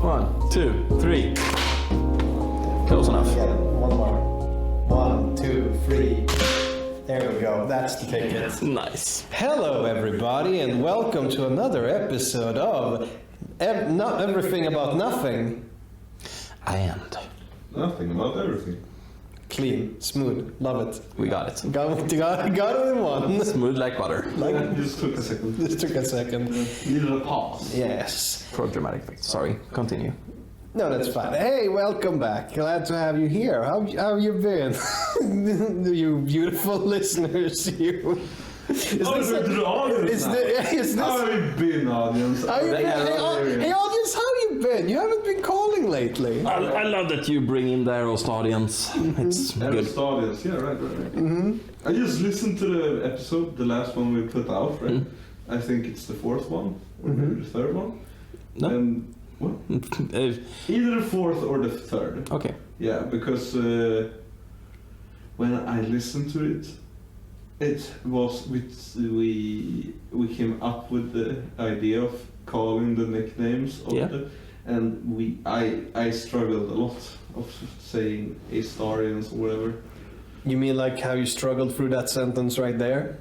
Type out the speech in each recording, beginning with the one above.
1, 2, 3. Close enough. Yeah, one more. 1, 2, 3. There we go. That's the ticket. Nice. Hello, everybody, and welcome to another episode of Not Everything About Nothing. And Nothing about everything. Clean, smooth, love it. we got it. Got it in one. Smooth like butter. It just took a second. This took a second. Needed a pause. Yes. For dramatic effect. Sorry, continue. No, that's fine. Hey, welcome back. Glad to have you here. How have you been? You beautiful listeners, you. Is How have you been, audience? Hey, audience, how you been? You haven't been calling lately. I love that you bring in the roast audience. It's good. Audience, yeah, right. Mm-hmm. I just listened to the episode, the last one we put out, right? I think it's the fourth one, or maybe the third one. No. And what? Either the fourth or the third. Okay. Yeah, because when I listened to it, it was we came up with the idea of calling the nicknames of and I struggled a lot of saying Astarians or whatever. You mean like how you struggled through that sentence right there?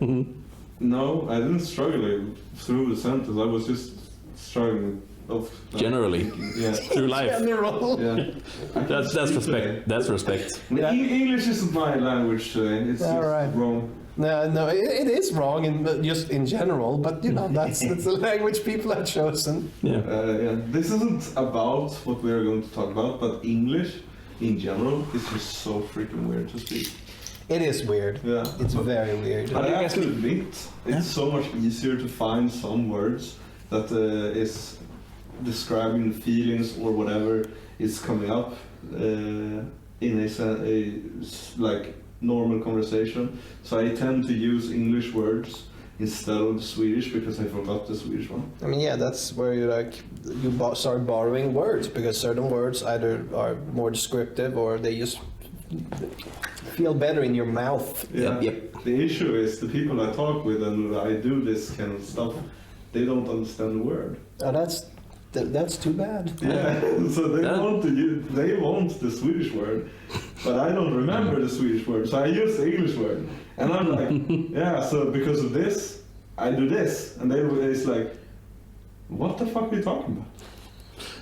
No, I didn't struggle through the sentence. I was just struggling of Generally. Yeah. Through life. General. Yeah. That's respect. That's respect. Yeah. English isn't my language. It's All just right. wrong. No, it is wrong just in general, but you know that's the language people have chosen. Yeah. This isn't about what we are going to talk about, but English in general is just so freaking weird to speak. It is weird. Yeah. It's very weird. But I have to admit, it's so much easier to find some words that is describing feelings or whatever is coming up in a like normal conversation. So I tend to use English words instead of Swedish because I forgot the Swedish one. I mean, yeah, that's where you start borrowing words because certain words either are more descriptive or they just feel better in your mouth. Yeah. Yep. The issue is the people I talk with and I do this kind of stuff, they don't understand the word. Oh, that's too bad. Yeah, so they want the Swedish word, but I don't remember the Swedish word, so I use the English word. And I'm like, yeah, so because of this, I do this. And it's like, what the fuck are you talking about?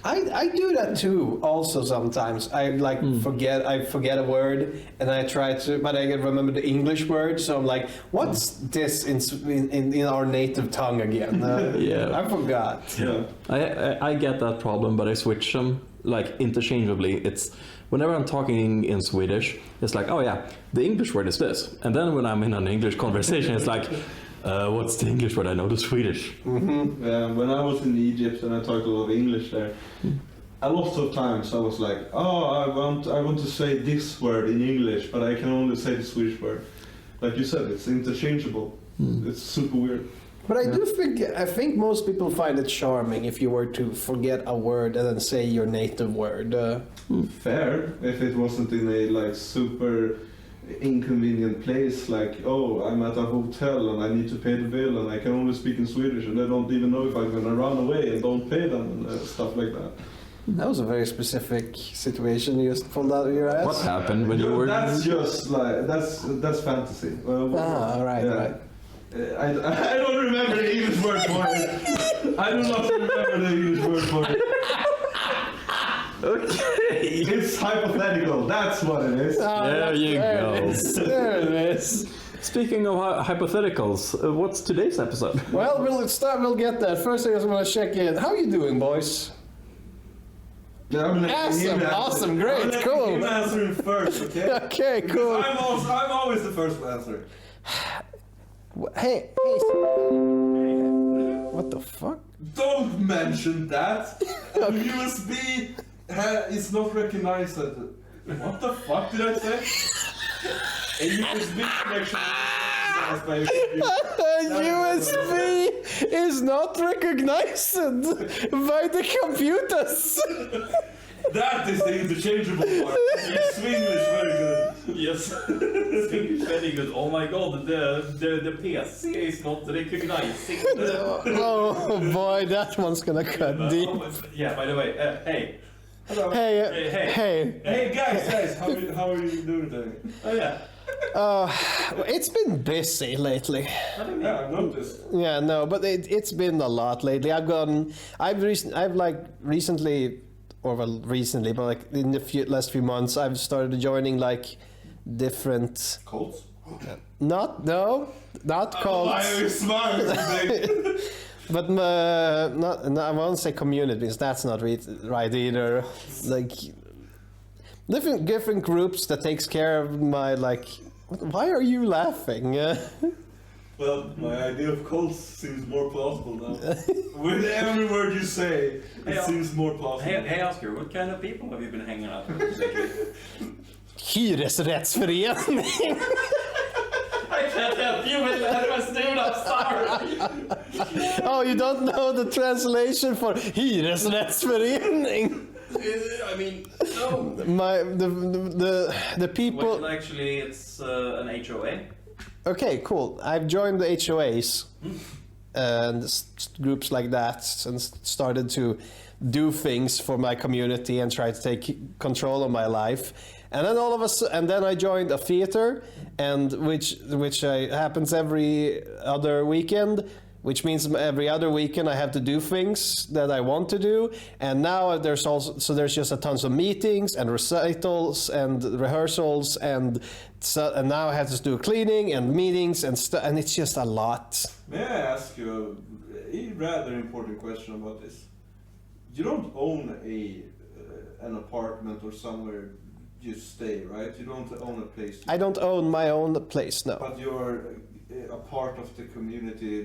I do that too. Also, sometimes I forget a word, and I try to, but I can remember the English word. So I'm like, what's this in our native tongue again? Yeah. I forgot. Yeah. I get that problem, but I switch them like interchangeably. It's whenever I'm talking in Swedish, it's like, oh yeah, the English word is this, and then when I'm in an English conversation, it's like, what's the English word? I know the Swedish. Mm-hmm. When I was in Egypt and I talked a lot of English there, a lot of times I was like, oh, I want to say this word in English, but I can only say the Swedish word. Like you said, it's interchangeable. It's super weird. But I think most people find it charming if you were to forget a word and then say your native word. Fair, if it wasn't in a like super inconvenient place, like, oh, I'm at a hotel and I need to pay the bill and I can only speak in Swedish and I don't even know if I'm gonna run away and don't pay them and stuff like that. That was a very specific situation you just pulled out of your ass. What happened when you were? That's just like that's fantasy. All right, yeah. right. I don't remember the English word for it. I do not remember the English word for it. Okay. It's hypothetical. That's what it is. There you go. There it is. Speaking of hypotheticals, what's today's episode? Well, we'll get that. First thing I want to check in. How are you doing, boys? Yeah, awesome, great, cool. I'm answering first, okay? Okay, cool. I'm always the first to answer. Hey. What the fuck? Don't mention that. USB is not recognized. What the fuck did I say? A USB connection. recognized by your computer. USB is not recognized by the computers. That is the interchangeable part. Yes, Swedish, very good. Yes, Swedish very good. Oh my god, the PC is not recognizing. Oh boy, that one's gonna cut deep. Yeah, by the way, hey. Hello. Hey. Hey guys, how are you doing today? Oh yeah. It's been busy lately. Yeah, I've noticed. Yeah, no, but it's been a lot lately. Recently, but like in the last few months, I've started joining like different. Cults? Not cults. Why are you smiling today? But not I won't say communities. That's not right either. Like different groups that takes care of my like. Why are you laughing? Well, my idea of cults seems more plausible now. With every word you say, it seems more plausible. Hey Oscar, what kind of people have you been hanging out with lately? Hyresrättsförening. I can't help you with that, but dude, I'm sorry. Oh, you don't know the translation for hyresrättsförening? I mean, no. The people. Well, actually, it's an HOA. Okay, cool. I've joined the HOAs and groups like that, and started to do things for my community and try to take control of my life. And then I joined a theater, and which happens every other weekend. Which means every other weekend I have to do things that I want to do, and now there's just a tons of meetings and recitals and rehearsals, and now I have to do cleaning and meetings and stuff, and it's just a lot. May I ask you a rather important question about this? You don't own an apartment or somewhere you stay, right? You don't own a place. I don't own my own place, no. But you're a part of the community,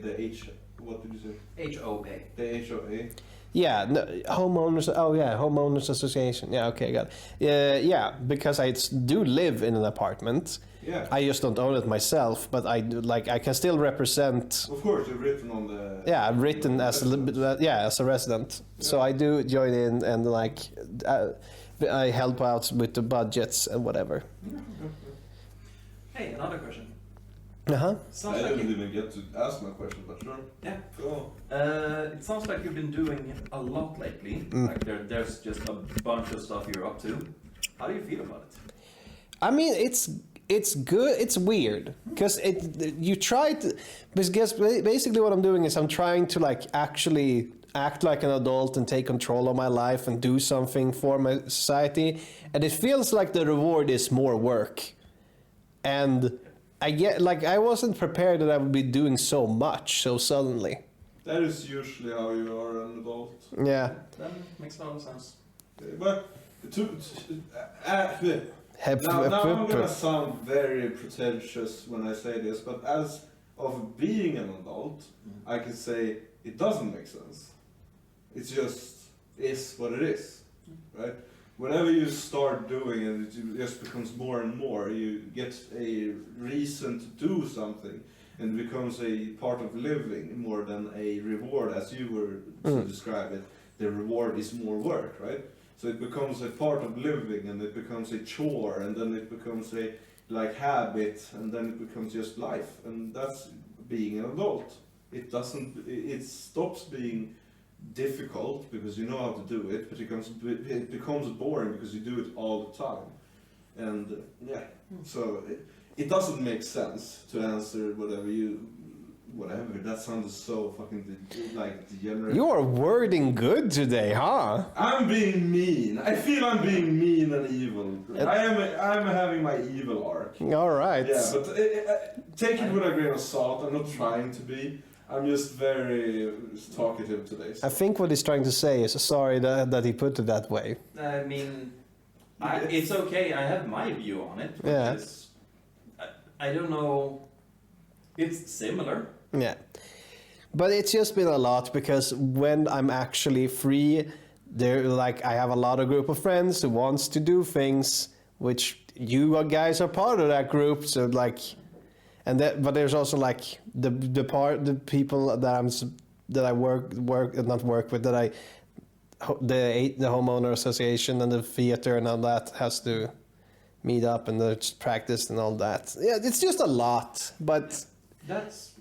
what did you say? HOA. The HOA? Yeah, no, homeowners. Oh yeah, homeowners association. Yeah, okay, got it. Yeah, because I do live in an apartment. Yeah. I just don't own it myself, but I do, like I can still represent. Of course, you're written on the. Yeah, I'm written as a resident. Yeah. So I do join in and like I help out with the budgets and whatever. Hey, another question. Uh-huh. I didn't even get to ask my question, but sure. Yeah. Go It sounds like you've been doing a lot lately. Like there's just a bunch of stuff you're up to. How do you feel about it? I mean, it's good. It's weird because you try to. Because basically, what I'm doing is I'm trying to like actually act like an adult and take control of my life and do something for my society, and it feels like the reward is more work, and I wasn't prepared that I would be doing so much so suddenly. That is usually how you are an adult. Yeah. That makes a lot of sense. But now I'm gonna sound very pretentious when I say this, but as of being an adult, I can say it doesn't make sense. It just is what it is, right? Whenever you start doing it, it just becomes more and more. You get a reason to do something, and it becomes a part of living more than a reward, as you were to describe it. The reward is more work, right? So it becomes a part of living, and it becomes a chore, and then it becomes a like habit, and then it becomes just life, and that's being an adult. It stops being difficult because you know how to do it, but it becomes boring because you do it all the time, and so it doesn't make sense to answer whatever. That sounded so fucking degenerate. You are wording good today, huh? I'm being mean. I feel I'm being mean and evil. I'm having my evil arc. All right. Yeah, but take it with a grain of salt. I'm not trying to be. I'm just very talkative today. I think what he's trying to say is sorry that he put it that way. I mean, it's okay. I have my view on it. Yeah. I don't know. It's similar. Yeah. But it's just been a lot because when I'm actually free, I have a lot of group of friends who wants to do things, which you guys are part of that group. So and but there's also like the people that I work not work with, that the homeowner association and the theater and all that has to meet up and just practice and all that. Yeah, it's just a lot, but That's...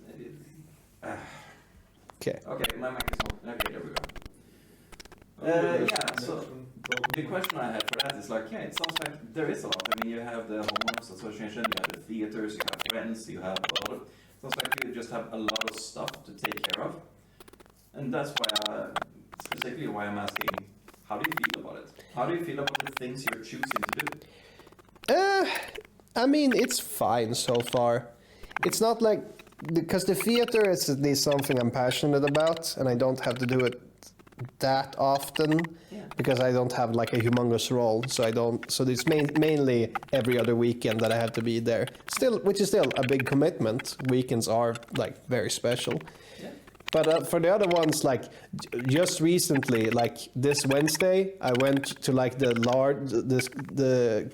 okay. Okay, my mic is on. Okay, there we go. Yeah, so the question I had for that is like, yeah, it sounds like there is a lot. I mean, you have the homeowners association, you have the theaters, you have friends, you have a lot of... It sounds like you just have a lot of stuff to take care of. And that's why, specifically why I'm asking, how do you feel about it? How do you feel about the things you're choosing to do? I mean, it's fine so far. It's not like, because the theater is at least something I'm passionate about, and I don't have to do it that often because I don't have like a humongous role. So it's mainly every other weekend that I have to be there. Still, which is still a big commitment. Weekends are like very special. Yeah. But for the other ones, like just recently, like this Wednesday, I went to like the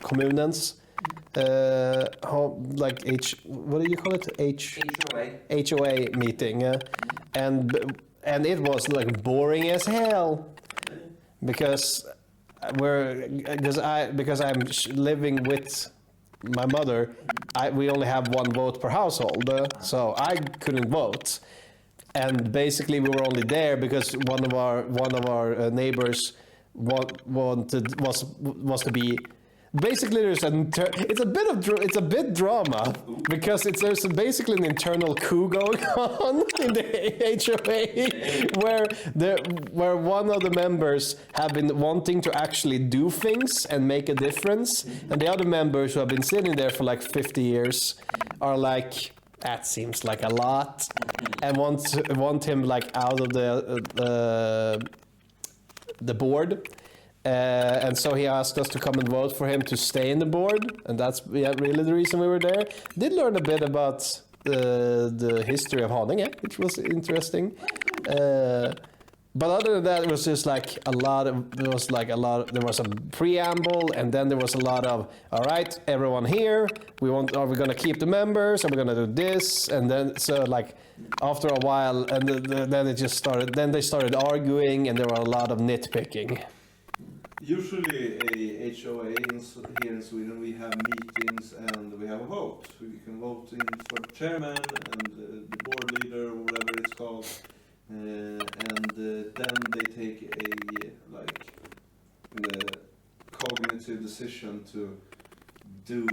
communens, what do you call it? HOA meeting, and it was like boring as hell because I'm living with my mother. We only have one vote per household, so I couldn't vote. And basically, we were only there because one of our neighbors was to be. Basically, it's a bit drama because there's basically an internal coup going on in the HOA where one of the members have been wanting to actually do things and make a difference, and the other members who have been sitting there for like 50 years are like, that seems like a lot, and want him like out of the board. And so he asked us to come and vote for him to stay in the board, and that's really the reason we were there. Did learn a bit about the history of Haninge, which was interesting. But other than that, it was just like there was a preamble, and then there was a lot of, all right, everyone here, are we going to keep the members? Are we going to do this? And then, so like, after a while, and then it just started, then they started arguing, and there were a lot of nitpicking. Usually a HOA here in Sweden, we have meetings and we have a vote. We can vote for the chairman and the board leader, or whatever it's called. And then they take a cognitive decision to do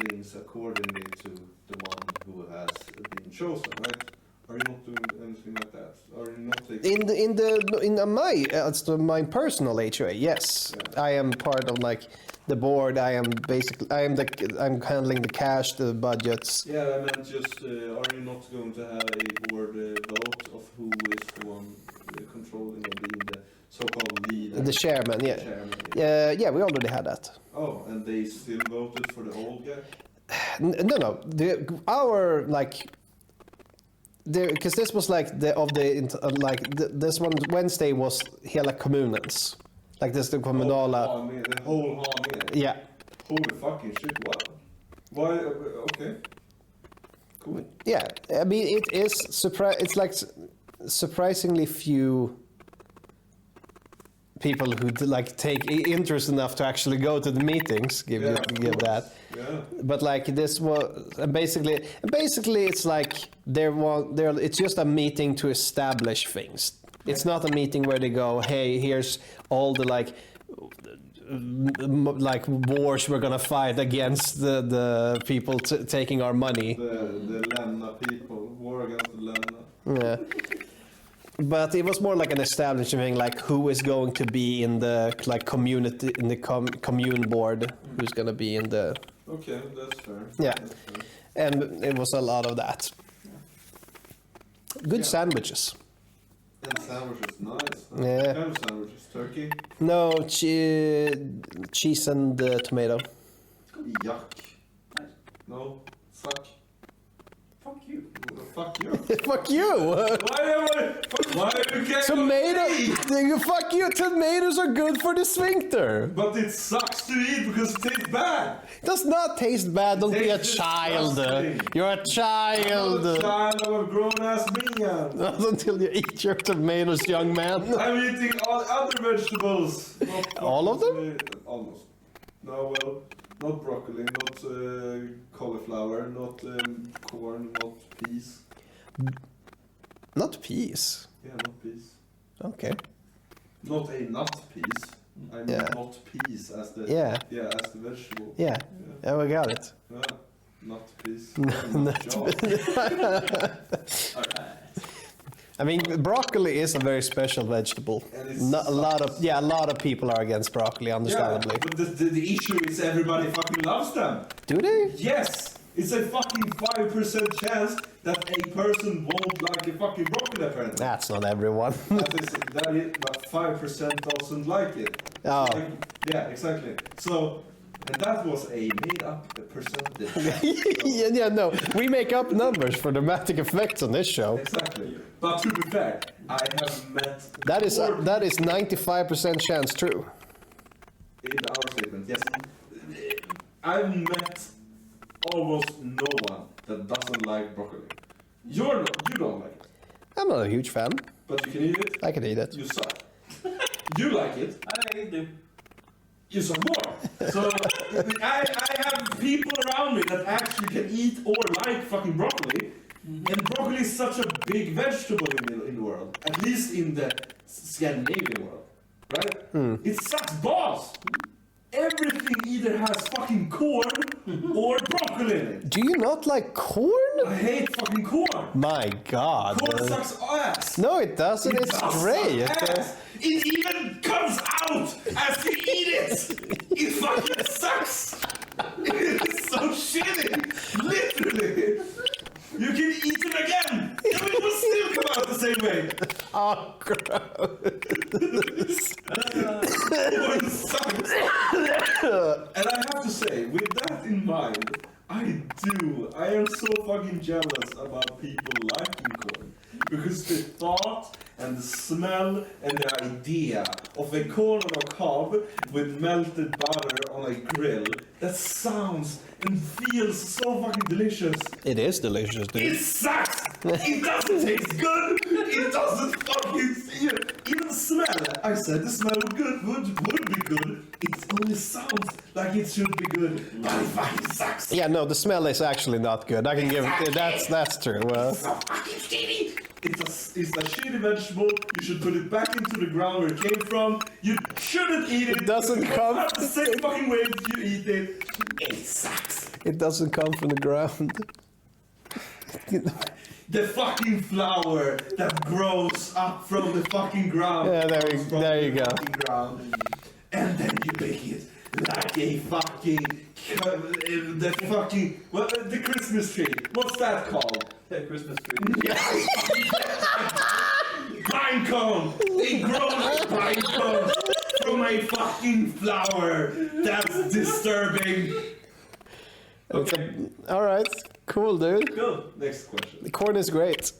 things accordingly to the one who has been chosen, right? Are you not doing anything like that? Are you not taking... my personal HOA, yes. Yeah. I am part of like the board. I'm handling the cash, the budgets. Yeah, I meant just, are you not going to have a board vote of who is the one controlling or being the so-called leader? The chairman, yeah. Yeah, we already had that. Oh, and they still voted for the old guy? No. Our like. Because this was like this one Wednesday was hela kommunens, like this the kommunala. The whole Haninge. Yeah. Holy fucking shit! What? Why? Okay. Cool. Yeah, I mean it is It's like surprisingly few people who like take interest enough to actually go to the meetings. Give that. Yeah. But like this was basically it's like it's just a meeting to establish things. It's not a meeting where they go, hey, here's all the like wars we're gonna fight against the people taking our money. The Lenna people, war against the Lenna. Yeah. But it was more like an establishing, like who is going to be in the like community, in the commune board, who's going to be in the. Okay, that's fair. Yeah, that's fair. And it was a lot of that. Good sandwiches. And sandwiches, nice. Yeah. What kind of sandwiches? Turkey? No, cheese and tomato. Yuck. No, fuck. Fuck you. fuck you. Fuck you. Why you can't Tomato. Fuck you. Tomatoes are good for the sphincter. But it sucks to eat because it tastes bad. It does not taste bad. Don't be a Tastes child. disgusting. You're a child. I'm a child of a grown-ass man. Not until you eat your tomatoes, young man. I'm eating all other vegetables. Not All of them? Almost. No, well, not broccoli, not cauliflower, not corn, not peas. Not peas. Yeah, not peas. Okay. Not a nut peas. I mean Yeah. not peas as the as the vegetable. Yeah. Yeah, we got it. Yeah. Nut peas. Nut Alright. I mean, broccoli is a very special vegetable. And it's Not, a lot of people are against broccoli, understandably. Yeah, but the issue is everybody fucking loves them. Do they? Yes! It's a fucking 5% chance that a person won't like a fucking broccoli apparently. That's not everyone. that is, but 5% doesn't like it. Oh. Like, yeah, exactly. So, and that was a made-up percentage. No. We make up numbers for dramatic effects on this show. Exactly. But to be fair, I have met... That is more 95% chance true. in our statement, yes. I've met almost no one that doesn't like broccoli. You don't like it, I'm not a huge fan. but you can eat it. I can eat it. You suck. You like it. I do. You suck more. So I have people around me that actually can eat or like fucking broccoli. And broccoli is such a big vegetable in the world, at least in the Scandinavian world, right? It sucks balls. Everything either has fucking corn or broccoli in it. Do you not like corn? I hate fucking corn. My God. Corn sucks ass. No, it doesn't. It It's does great. suck ass. It even comes out as you eat it. It fucking sucks. It is so shitty. Literally. You can eat it again. And it will still come out the same way. Oh, gross. Corn sucks. And I have to say, with that in mind, I am so fucking jealous about people liking corn. Because the thought and the smell and the idea of a corn on a cob with melted butter on a grill, that sounds and feels so fucking delicious. It is delicious, It dude. sucks! It doesn't taste good! It doesn't fucking even the smell. I said the smell would be good. It only sounds like it should be good, but it fucking sucks. Yeah, no, the smell is actually not good. I can give it. That's true. So fucking shitty. It's a shitty vegetable. You should put it back into the ground where it came from. You shouldn't eat it. It doesn't because come- Not the same fucking way that you eat it. It sucks. It doesn't come from the ground. The fucking flower that grows up from the fucking ground. Yeah, there comes from you the go. fucking ground. And then you make it like a fucking the fucking the Christmas tree. What's that called? The Christmas tree. Pine cone. They grow like pine cones from a fucking flower. That's disturbing. Okay. All right. Cool, dude. Go. Next question. The corn is great.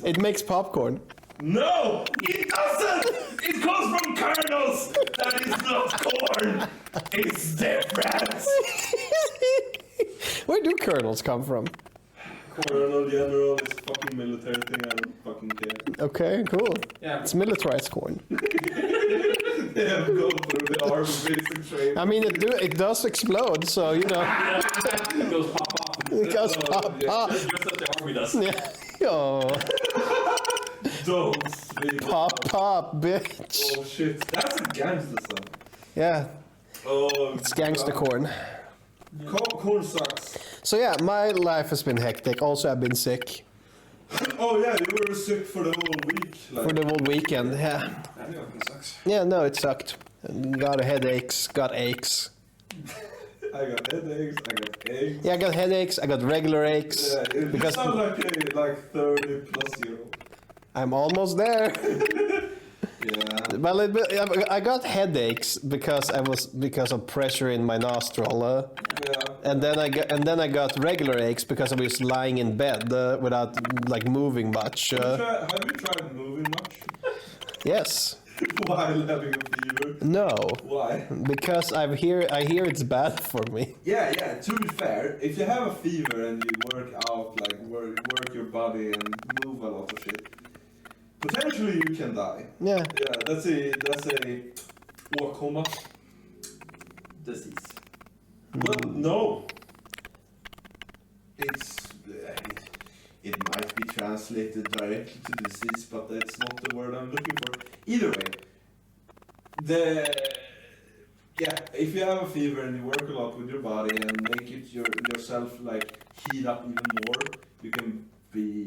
It makes popcorn. No, it doesn't. It comes from kernels. That is not corn. It's different. Where do kernels come from? Colonel General is fucking military thing. I don't fucking care. Okay, cool. Yeah. It's militarized corn. They have gone through the army basic training. I mean, it does explode, so you know. It goes pop pop. It goes pop pop. Just as the army does. Yeah. Oh, Don't speak. pop pop, bitch. Oh shit, that's a gangster song. Yeah, Oh, it's gangster corn. Corn sucks. So yeah, my life has been hectic. Also, I've been sick Oh yeah, you were sick for the whole week. Like, for the whole weekend. Yeah. That fucking sucks. Yeah, no, it sucked. Got headaches, got aches. I got headaches. I got eggs. Yeah, I got headaches. I got regular aches. Yeah, you Because sound like a 30 plus year old. I'm almost there. Yeah. Well, I got headaches because of pressure in my nostril, Yeah. and then I got regular aches because I was lying in bed without like moving much. Have you tried moving much? Yes. While having a fever? No. Why? Because I hear it's bad for me. Yeah. To be fair, if you have a fever and you work out, like work your body and move a lot of shit, potentially you can die. Yeah. Yeah, that's a åkomma. Disease. Well, no. It might be translated directly to disease, but that's not the word I'm looking for. Either way, if you have a fever and you work a lot with your body and make it yourself like heat up even more, you can be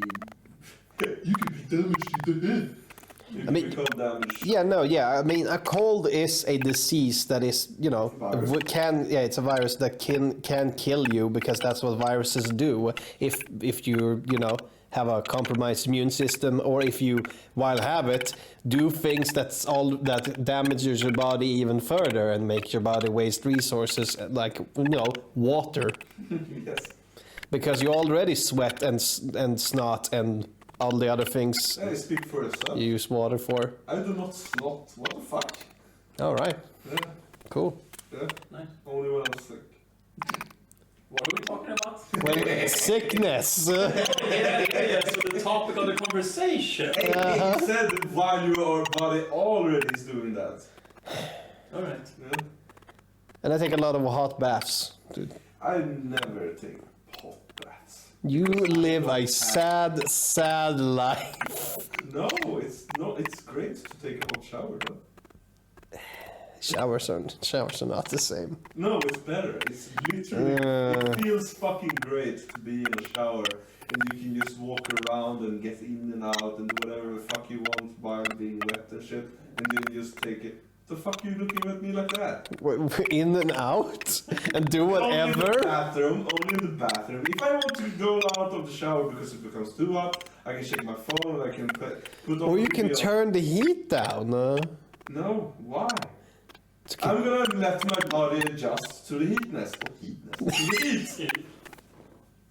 damaged in the head. You can become damaged. Yeah. I mean, a cold is a disease that is, Virus. it's a virus that can kill you because that's what viruses do. If you have a compromised immune system, or if you, while have it, do things that damages your body even further and make your body waste resources like water, Yes. because you already sweat and snot and all the other things I speak for yourself. you use water for. I do not snot. What the fuck? All right, Yeah. cool. Yeah. Nice. Only when I'm sick. What are we talking about? Well, sickness. So the topic of the conversation. He said while your body already is doing that. All right. Yeah. And I take a lot of hot baths, dude. I never take hot baths. You live a sad life. No, it's not. It's great to take a hot shower, though. Showers are not the same. No, it's better. It's literally. It feels fucking great to be in a shower and you can just walk around and get in and out and do whatever the fuck you want while being wet and shit, and then you just take it. The fuck are you looking at me like that? In and out and do Only in whatever. the bathroom. Only in the bathroom. If I want to go out of the shower because it becomes too hot, I can check my phone and I can put on. Or you can video. turn the heat down. No, why? I'm gonna let my body adjust to the heatness. To the heat.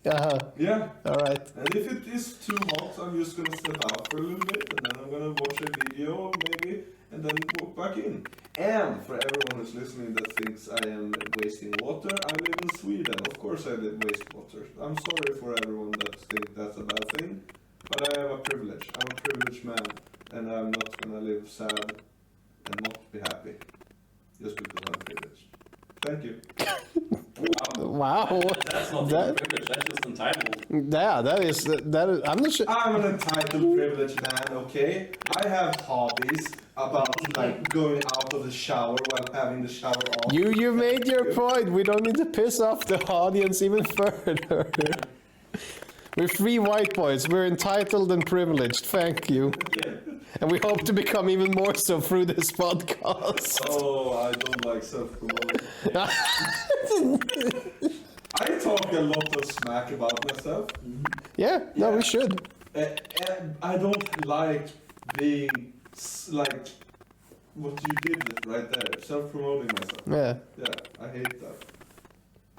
Yeah. All right. And if it is too hot, I'm just gonna step out for a little bit, and then I'm gonna watch a video maybe, and then walk back in. And for everyone who's listening that thinks I am wasting water, I live in Sweden. Of course I did waste water. I'm sorry for everyone that thinks that's a bad thing, but I have a privilege. I'm a privileged man, and I'm not gonna live sad and not be happy just because I'm privileged. Thank you. Wow. That's not privilege, that's just entitled. Yeah, that is. I'm not sure. I'm an entitled, privileged man, okay? I have hobbies about like going out of the shower while having the shower off. You made your point. We don't need to piss off the audience even further. We're three white boys. We're entitled and privileged. Thank you. And we hope to become even more so through this podcast. Oh, I don't like self-promoting. I talk a lot of smack about myself. Yeah, no, Yeah. we should. I don't like being like what you did right there, self-promoting myself. Yeah, Yeah, I hate that.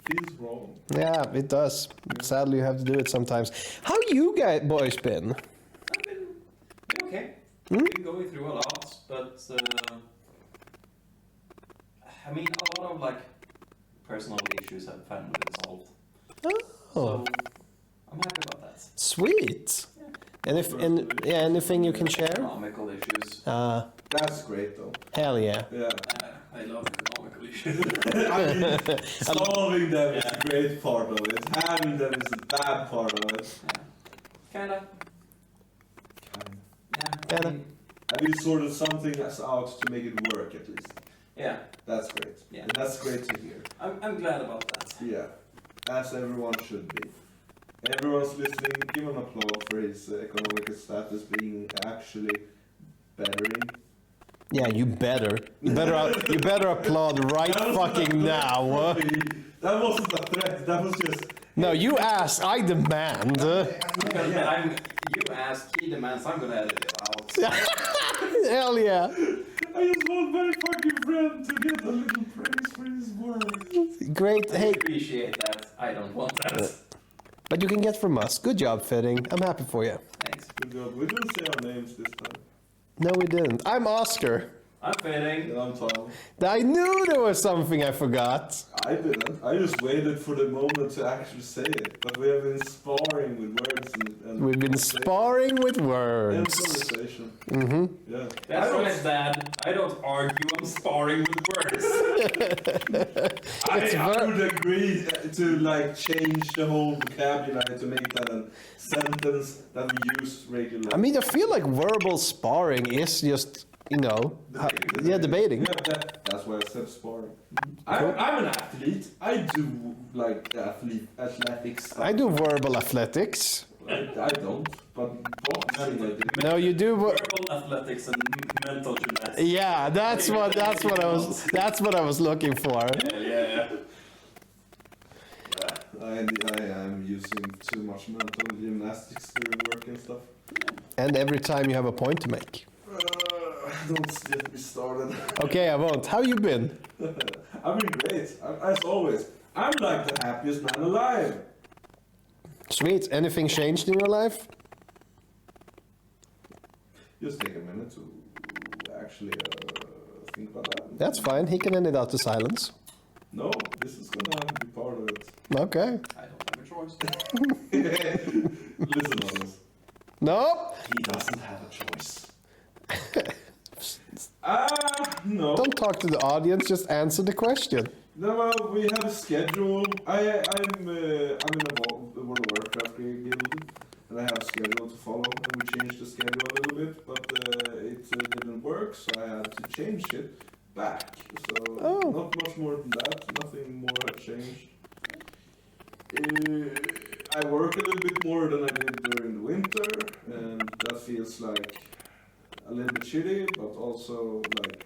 Feels wrong. yeah, it does. Sadly, you have to do it sometimes. How you guys boys been? I've been okay. I've been going through a lot, but I mean, a lot of like personal issues have finally been solved. Oh, So I'm happy about that. sweet. Anything you can share? Economical issues. That's great though. Hell yeah. Yeah. I love economical issues. I mean, solving them is the great part of it. Having them is the bad part of it. Kinda. Yeah. Kinda. Have you sorted something out to make it work at least? Yeah. That's great. Yeah. And that's great to hear. I'm glad about that. Yeah. As everyone should be. Everyone's listening, give him an applause for his economic status being actually bettering. Yeah, you better. You better applaud right That wasn't fucking a threat now. from me. That wasn't a threat, that was just... No, you ask, I demand. Because you ask, he demands, I'm gonna edit it out. Hell yeah. I just want my fucking friend to get a little praise for his work. Great. I Hey, appreciate that. I don't want that. but you can get from us. Good job, Fitting. I'm happy for you. Thanks. Good job. We didn't say our names this time. No, we didn't. I'm Oscar. I'm fading. And I'm Tom. I knew there was something I forgot. I didn't. I just waited for the moment to actually say it. But we have been sparring with words and We've been sparring with and words. conversation. Mm-hmm. Yeah. That's right, Dad. I don't argue. I'm sparring with words. I would agree to like change the whole vocabulary to make that a sentence that we use regularly. I mean, I feel like verbal sparring is just, you know, debating. Yeah, that's why I said sparring. I'm an athlete. I do like athletics stuff. I do verbal athletics. I don't, but boxing I do. No, you do. Verbal athletics and mental gymnastics. Yeah, that's what I was looking for. Yeah. I am using too much mental gymnastics during work and stuff. And every time you have a point to make. Don't get me started. Okay, I won't. How you been? I've been great, as always. I'm like the happiest man alive. Sweet. Anything changed in your life? Just take a minute to actually think about that. That's fine. He can end it out to silence. No, this is gonna be part of it. Okay. I don't have a choice. Listen on this. Nope. He doesn't have a choice. No. Don't talk to the audience. Just answer the question. No, well, we had a schedule. I'm in a World of Warcraft guild, and I have a schedule to follow, and we changed the schedule a little bit, but it didn't work, so I had to change it back. So not much more than that. Nothing more had changed. I work a little bit more than I did during the winter, and that feels like a little bit shitty, but also like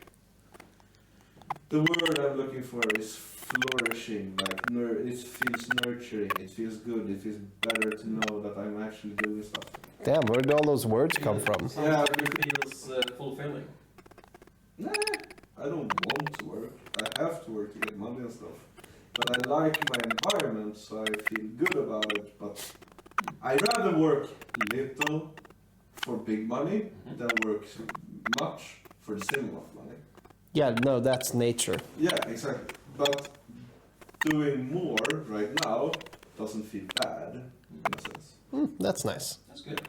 the word I'm looking for is flourishing. Like it feels nurturing. It feels good. It feels better to know that I'm actually doing stuff. Damn, where did all those words come from? Yeah, It feels fulfilling. Nah, I don't want to work. I have to work to get money and stuff. But I like my environment, so I feel good about it. But I rather work little for big money than work much for the same amount of money. Yeah, no, that's nature. Yeah, exactly. But doing more right now doesn't feel bad, in a sense. That's nice. That's good.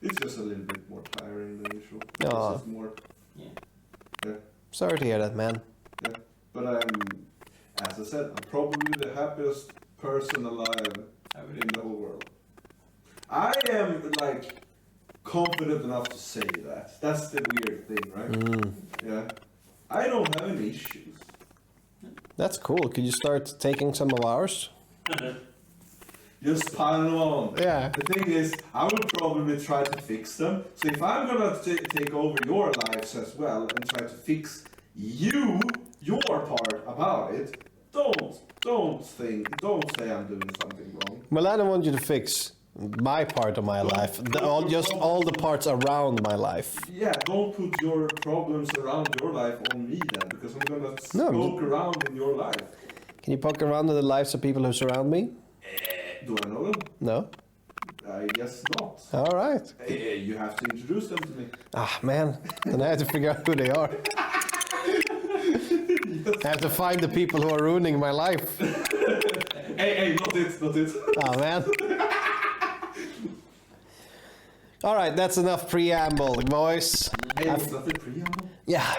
It's just a little bit more tiring than usual. Aw. It's just more, Yeah. yeah, Sorry to hear that, man. yeah. But as I said, I'm probably the happiest person alive in the whole world. I am, like, confident enough to say that. That's the weird thing, right? Yeah. I don't have any issues. That's cool. Could you start taking some of ours? Just pile them on. Yeah. The thing is, I would probably try to fix them. So if I'm gonna take over your lives as well and try to fix your part about it, don't say I'm doing something wrong. Well, I don't want you to fix my part of my life. Just all the parts around my life. Yeah, don't put your problems around your life on me then, because I'm gonna poke around in your life. Can you poke around in the lives of people who surround me? Do I know them? No? I guess not. All right. You have to introduce them to me. Ah, man. Then I have to figure out who they are. I have to find the people who are ruining my life. Hey, not it. Oh, man. All right, that's enough preamble, boys. Hey, was that the preamble? Yeah.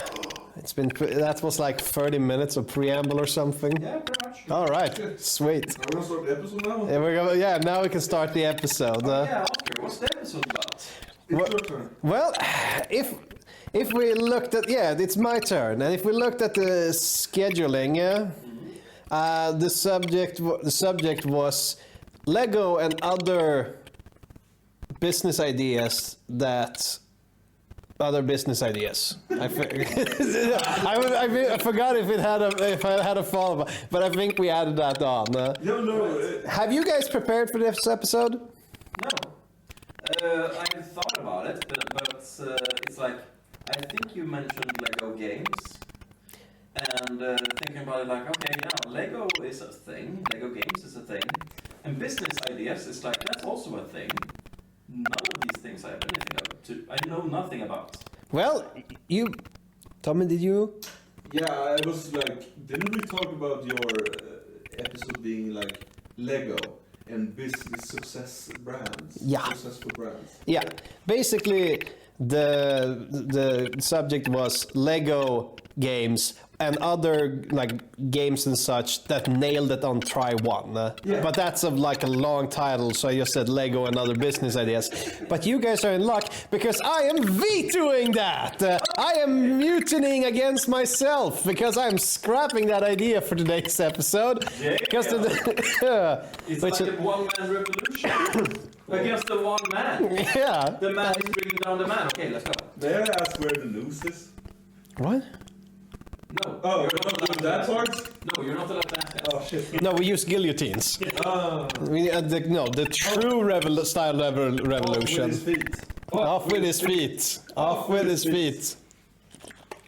It's been, that was like 30 minutes of preamble or something. Yeah, pretty much. All right, sweet. Are we gonna start the episode now? Yeah, now we can start the episode. Yeah, Oscar, what's the episode about? It's your turn. Well, if we looked at, yeah, it's my turn, and if we looked at the scheduling, the subject was Lego and other business ideas other business ideas. I forgot if I had a follow-up, but I think we added that on. No. Have you guys prepared for this episode? No. I've thought about it, but it's like I think you mentioned Lego games, and thinking about it, like okay, yeah, Lego is a thing. Lego games is a thing, and business ideas is like that's also a thing. None of these things I have anything I know nothing about. Well, Tommy, did you? Yeah, I was like, didn't we talk about your episode being like Lego and business success brands? Yeah. Successful brands. Yeah, basically the subject was Lego games and other like games and such that nailed it on try one. But that's like a long title, so I just said Lego and other business ideas. But you guys are in luck because I am vetoing that. I am mutinying against myself because I'm scrapping that idea for today's episode. Because It's like a one-man revolution against the one man. Yeah. The man is bringing down the man. Okay, let's go. May I ask where the news is? What? No. Oh, you're we're not not doing that part? No, you're not allowed to ask that. Oh shit. No, we use guillotines. Ah. The true style revolution. Off with his feet. Off with his feet. Off with his feet.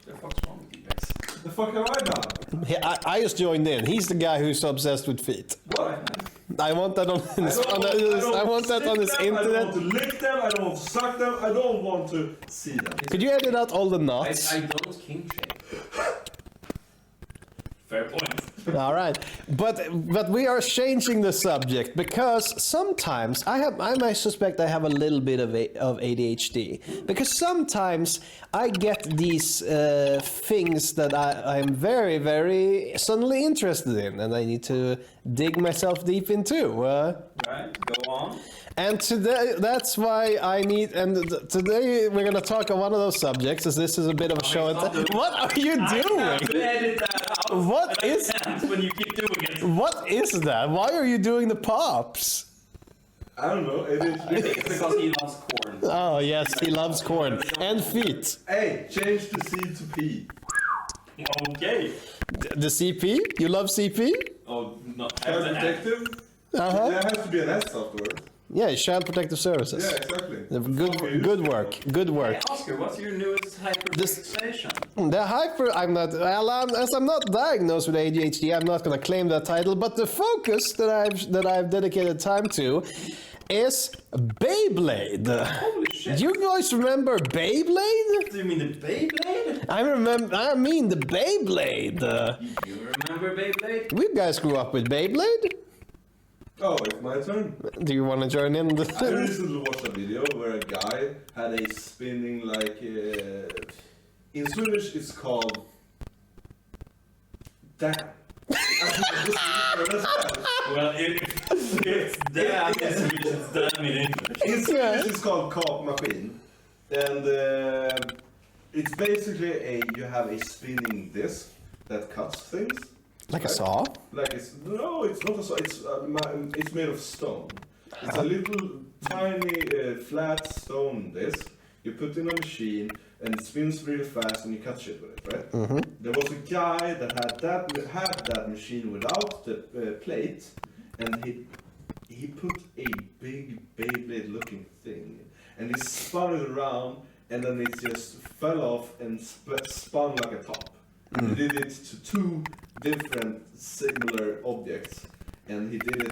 The fuck's wrong with you guys? The fuck have I done? I just joined in. He's the guy who's obsessed with feet. What? I want that on his, I want that on his I don't internet. want to lick them, I don't want to suck them, I don't want to see them. Could you edit out all the knots? I don't king shame. Fair point. All right, but we are changing the subject because sometimes I suspect I have a little bit of ADHD because sometimes I get these things that I'm very, very suddenly interested in, and I need to dig myself deep into. Right, go on. And today, that's why I need. And today we're gonna talk on one of those subjects, as this is a bit of a show. What are you I have to doing? edit that out. What and I is- can't when you keep doing it. What is that? Why are you doing the pops? I don't know, I think it's because he loves corn. Oh yes, he loves corn and feet. Hey, change the C to P. Okay. The CP? You love CP? Oh, not Child Protective? Uh-huh. There has to be an S afterwards. Yeah, Child Protective Services. Yeah, exactly. Good work. Good work. Hey, Oscar, what's your newest hyperfixation? The hyper, as I'm not diagnosed with ADHD, I'm not going to claim that title, but the focus that I've dedicated time to is Beyblade. Holy shit. Do you guys remember Beyblade? Do you mean the Beyblade? I mean the Beyblade. You remember Beyblade? You guys grew up with Beyblade? Oh, it's my turn. Do you want to join in? I recently watched a video where a guy had a spinning like in Swedish it's called damn. Well, it's damn in Swedish, it's damn in English. In Swedish it's called kapmaskin, and it's basically you have a spinning disc that cuts things. Like a saw? Like it's not a saw. It's made of stone. It's a little tiny flat stone disc. You put in a machine and it spins really fast and you cut shit with it, right? Mm-hmm. There was a guy that had that machine without the plate, and he put a big Beyblade looking thing and he spun it around and then it just fell off and spun like a top. He did it to two different similar objects, and he did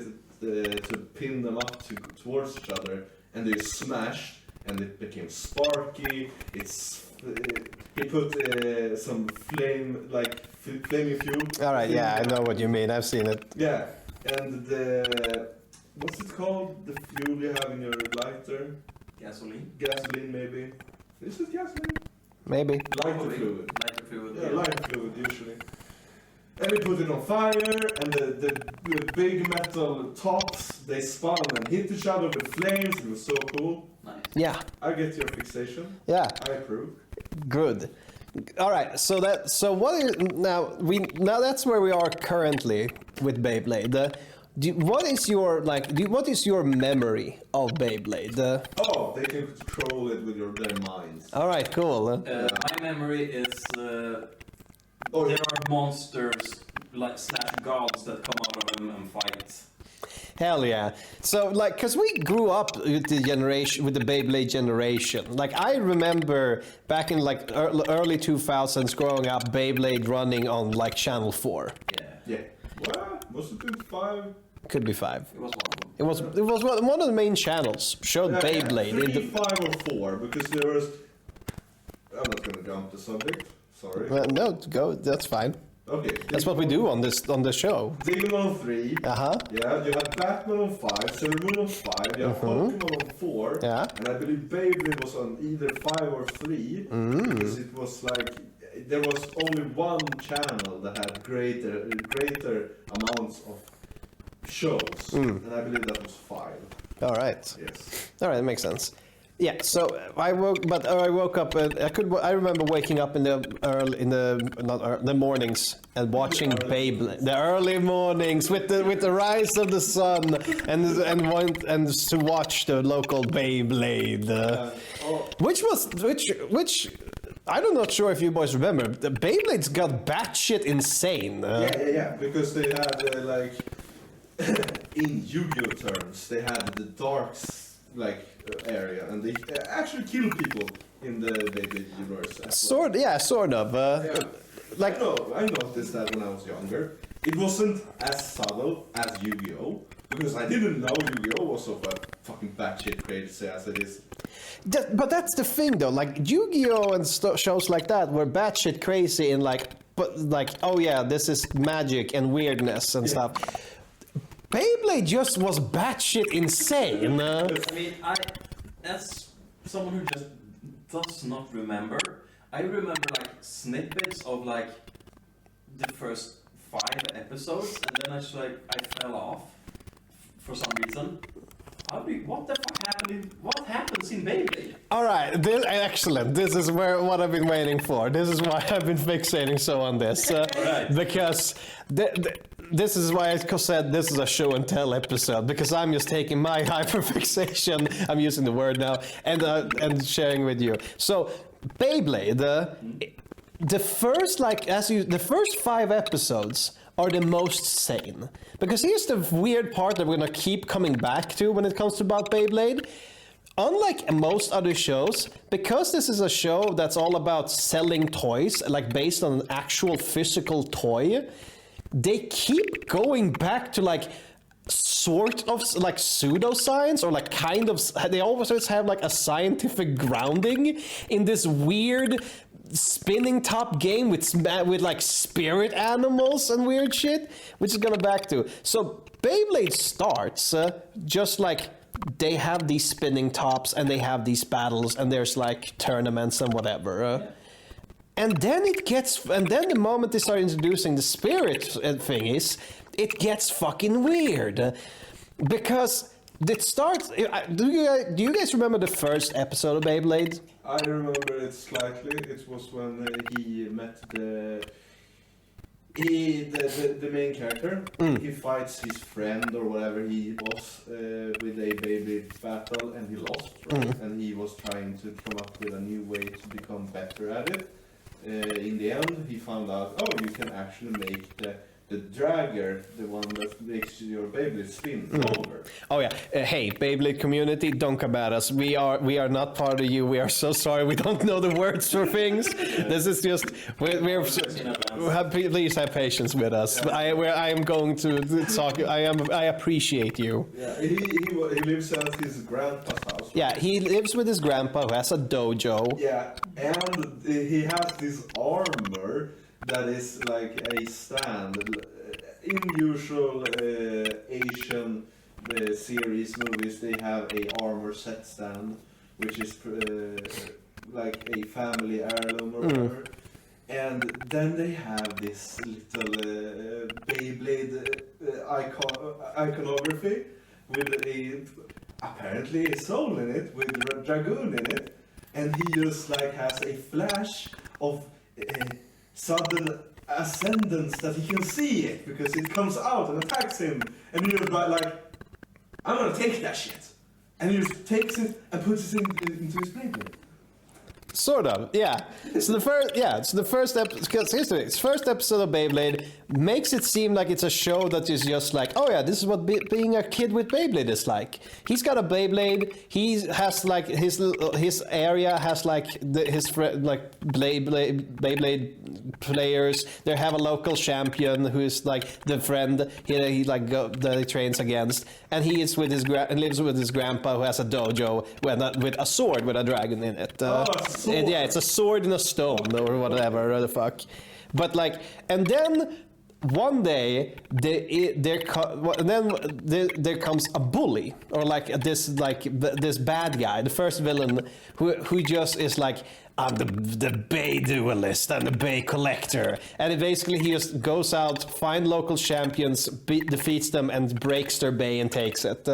it to pin them up towards each other, and they smashed, and it became sparky. He put some flaming fuel. All right, yeah, I know what you mean. I've seen it. Yeah, and what's it called? The fuel you have in your lighter? Gasoline? Gasoline, maybe. Is it gasoline? Maybe. Lighter fluid. Lighter fluid. Yeah, lighter fluid usually. And we put it on fire, and the big metal tops, they spun and hit each other with flames. It was so cool. Nice. Yeah, I get your fixation. yeah, I approve. good. All right, so what is now that's where we are currently with Beyblade. What is your memory of Beyblade? Oh, they can control it with their minds. All right, cool. My memory is there are monsters / gods that come out of them and fight. Hell yeah. So, like, because we grew up with the Beyblade generation. Like, I remember back in, like, early 2000s growing up, Beyblade running on, like, Channel 4. Yeah. Well, was it 5? Could be 5. It was one of them. It was one of the main channels. Showed Beyblade. 3, 5 or 4, because there was... I'm not going to jump the subject. Sorry. No, go. That's fine. Okay. That's what we do on the show. Digimon on 3. Uh-huh. Yeah, you had Batman on 5, Sailor Moon on 5, you had Pokemon on 4, Yeah. and I believe Beyblade was on either 5 or 3, because it was like, there was only one channel that had greater amounts of shows, and I believe that was 5. All right. Yes. All right, that makes sense. Yeah, so I woke up. I remember waking up in the mornings and watching Beyblade. The early mornings with the rise of the sun and to watch the local Beyblade, which I'm not sure if you boys remember. The Beyblades got batshit insane. Yeah, because they had like in Yu-Gi-Oh terms, they had the dark area, and they actually kill people in the Beyblade universe. Sort of. Like I noticed that when I was younger. It wasn't as subtle as Yu-Gi-Oh, because I didn't know Yu-Gi-Oh was so fucking batshit crazy as it is. But that's the thing, though. Like Yu-Gi-Oh and shows like that were batshit crazy and oh yeah, this is magic and weirdness and stuff. Beyblade just was batshit insane. I mean, as someone who just does not remember, I remember like snippets of like the first 5 episodes, and then I fell off for some reason. What the fuck happened? What happens in Beyblade? All right, excellent. This is what I've been waiting for. This is why I've been fixating so on this, Right. because this is why I said this is a show and tell episode, because I'm just taking my hyperfixation. I'm using the word now and sharing with you. So Beyblade, the first 5 episodes are the most sane. Because here's the weird part that we're gonna keep coming back to when it comes to about Beyblade. Unlike most other shows, because this is a show that's all about selling toys, like based on an actual physical toy, they keep going back to like sort of like pseudoscience, or like kind of, they always have like a scientific grounding in this weird spinning top game with like spirit animals and weird shit, which is gonna back to. So Beyblade starts just like they have these spinning tops and they have these battles and there's like tournaments and whatever. And then the moment they start introducing the spirit thingies, it gets fucking weird, because it starts. Do you guys remember the first episode of Beyblade? I remember it slightly. It was when he met the main character. He fights his friend or whatever he was with a Beyblade battle, and he lost. Right? And he was trying to come up with a new way to become better at it. In the end, he found out, you can actually make the dragger, the one that makes your Beyblade spin over. Oh yeah. Hey, Beyblade community, don't come at us. We are not part of you. We are so sorry. We don't know the words for things. This is just please have patience with us. Yeah. I am going to talk. I appreciate you. Yeah, he lives at his grandpa's house. Right? Yeah, he lives with his grandpa who has a dojo. Yeah, and he has this armor that is like a stand. In usual Asian series movies, they have a armor set stand, which is like a family heirloom or whatever. And then they have this little Beyblade iconography with apparently a soul in it, with a dragoon in it, and he just like has a flash of sudden ascendance that he can see it because it comes out and attacks him, and you're like, I'm gonna take that shit, and he just takes it and puts it into his Beyblade. Sort of, yeah. So the first episode of Beyblade makes it seem like it's a show that is just like, oh yeah, this is what being a kid with Beyblade is like. He's got a Beyblade. He has like his area has like his Beyblade players. They have a local champion who is like the friend that he trains against, and he is with his lives with his grandpa who has a dojo with a sword with a dragon in it. Yeah, it's a sword in a stone or whatever the fuck. But like, and then one day there comes a bully or like this bad guy, the first villain who just is like, I'm the Bay duelist and the Bay collector, and basically he just goes out, find local champions, defeats them, and breaks their Bay and takes it.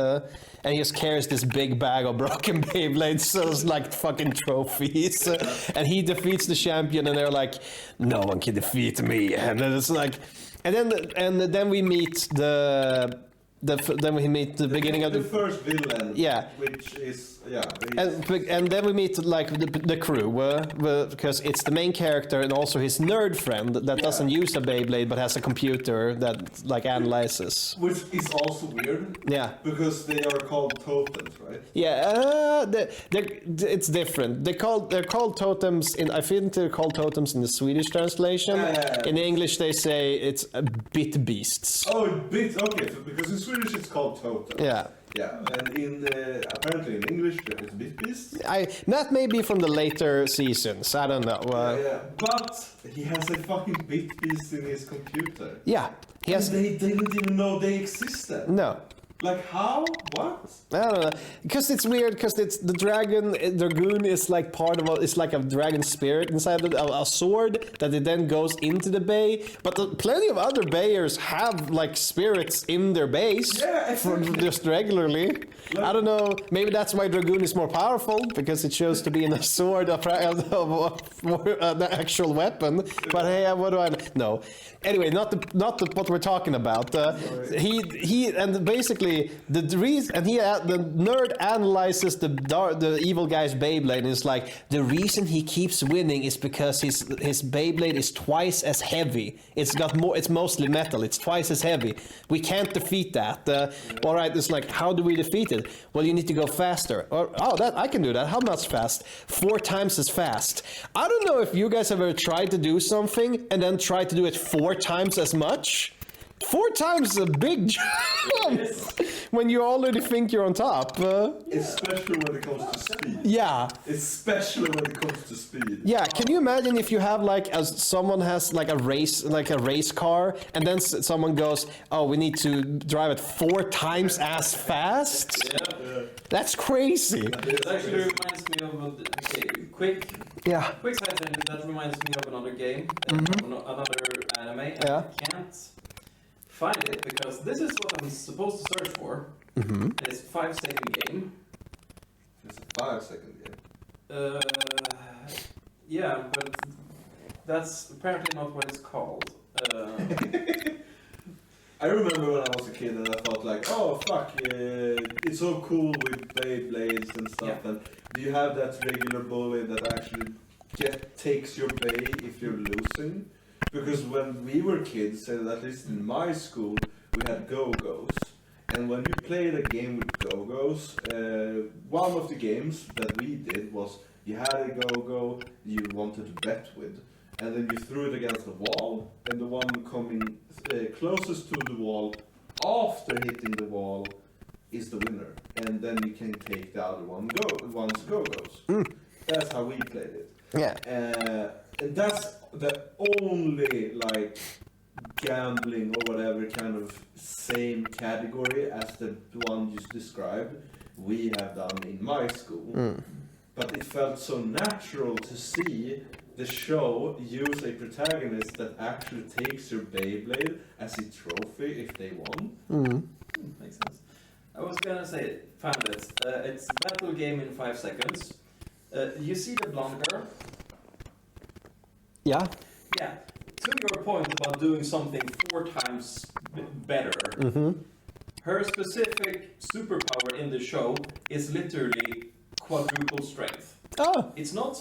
And he just carries this big bag of broken Beyblades, so it's like fucking trophies. And he defeats the champion, and they're like, no one can defeat me. And then it's like, and then we meet the beginning of the first villain. Yeah. Which is and then we meet like the crew because it's the main character and also his nerd friend that doesn't use a Beyblade but has a computer that like analyzes. Which is also weird. Yeah. Because they are called totems, right? Yeah, it's different. They're called totems I think they're called totems in the Swedish translation. In English they say it's bit beasts. Oh, bit. Okay, because in Swedish it's called totem. Yeah. Yeah, and apparently in English there is bit beasts. That may be from the later seasons. I don't know. Yeah, but he has a fucking bit beast in his computer. Yeah, he has. And they didn't even know they existed. No. Like how? What? I don't know. Because it's weird. Because it's the dragoon is like part of it's like a dragon spirit inside a sword that it then goes into the bay. But plenty of other bayers have like spirits in their base. Yeah, exactly. Just regularly. Like, I don't know. Maybe that's why dragoon is more powerful because it shows to be in a sword of an actual weapon. But hey, what do I know? Anyway, not what we're talking about. He and basically the reason, and the nerd analyzes the evil guy's Beyblade and is like, the reason he keeps winning is because his Beyblade is twice as heavy. It's mostly metal. It's twice as heavy. We can't defeat that. All right, it's like, how do we defeat it? Well, you need to go faster. I can do that. How much fast? 4 times as fast. I don't know if you guys have ever tried to do something and then tried to do it 4 times as much. 4 times is a big jump when you already think you're on top. Especially when it comes to speed. Yeah. Especially when it comes to speed. Yeah. Can you imagine if you have someone has like a race car, and then someone goes, "Oh, we need to drive it 4 times as fast." Yeah. That's crazy. It actually reminds me of quick side tangent. That reminds me of another game, another anime. Yeah. I can't find it because this is what I'm supposed to search for. It's 5-second game. It's a 5-second game. Yeah, but that's apparently not what it's called. I remember when I was a kid and I thought like, oh fuck, it's so cool with Beyblades and stuff. Yeah. And do you have that regular bully that actually takes your Bay if you're losing? Because when we were kids, at least in my school, we had Go-Go's. And when you played a game with Go-Go's, one of the games that we did was you had a Go-Go you wanted to bet with. And then you threw it against the wall, and the one coming closest to the wall after hitting the wall is the winner. And then you can take the other one's Go-Go's. That's how we played it. Yeah. And that's the only like gambling or whatever kind of same category as the one you described we have done in my school. But it felt so natural to see the show use a protagonist that actually takes your Beyblade as a trophy if they won. Makes sense. I was gonna say, found it. It's a battle game in 5 seconds. You see the blonde girl? Yeah. Yeah. To your point about doing something 4 times better, her specific superpower in the show is literally quadruple strength. Oh. It's not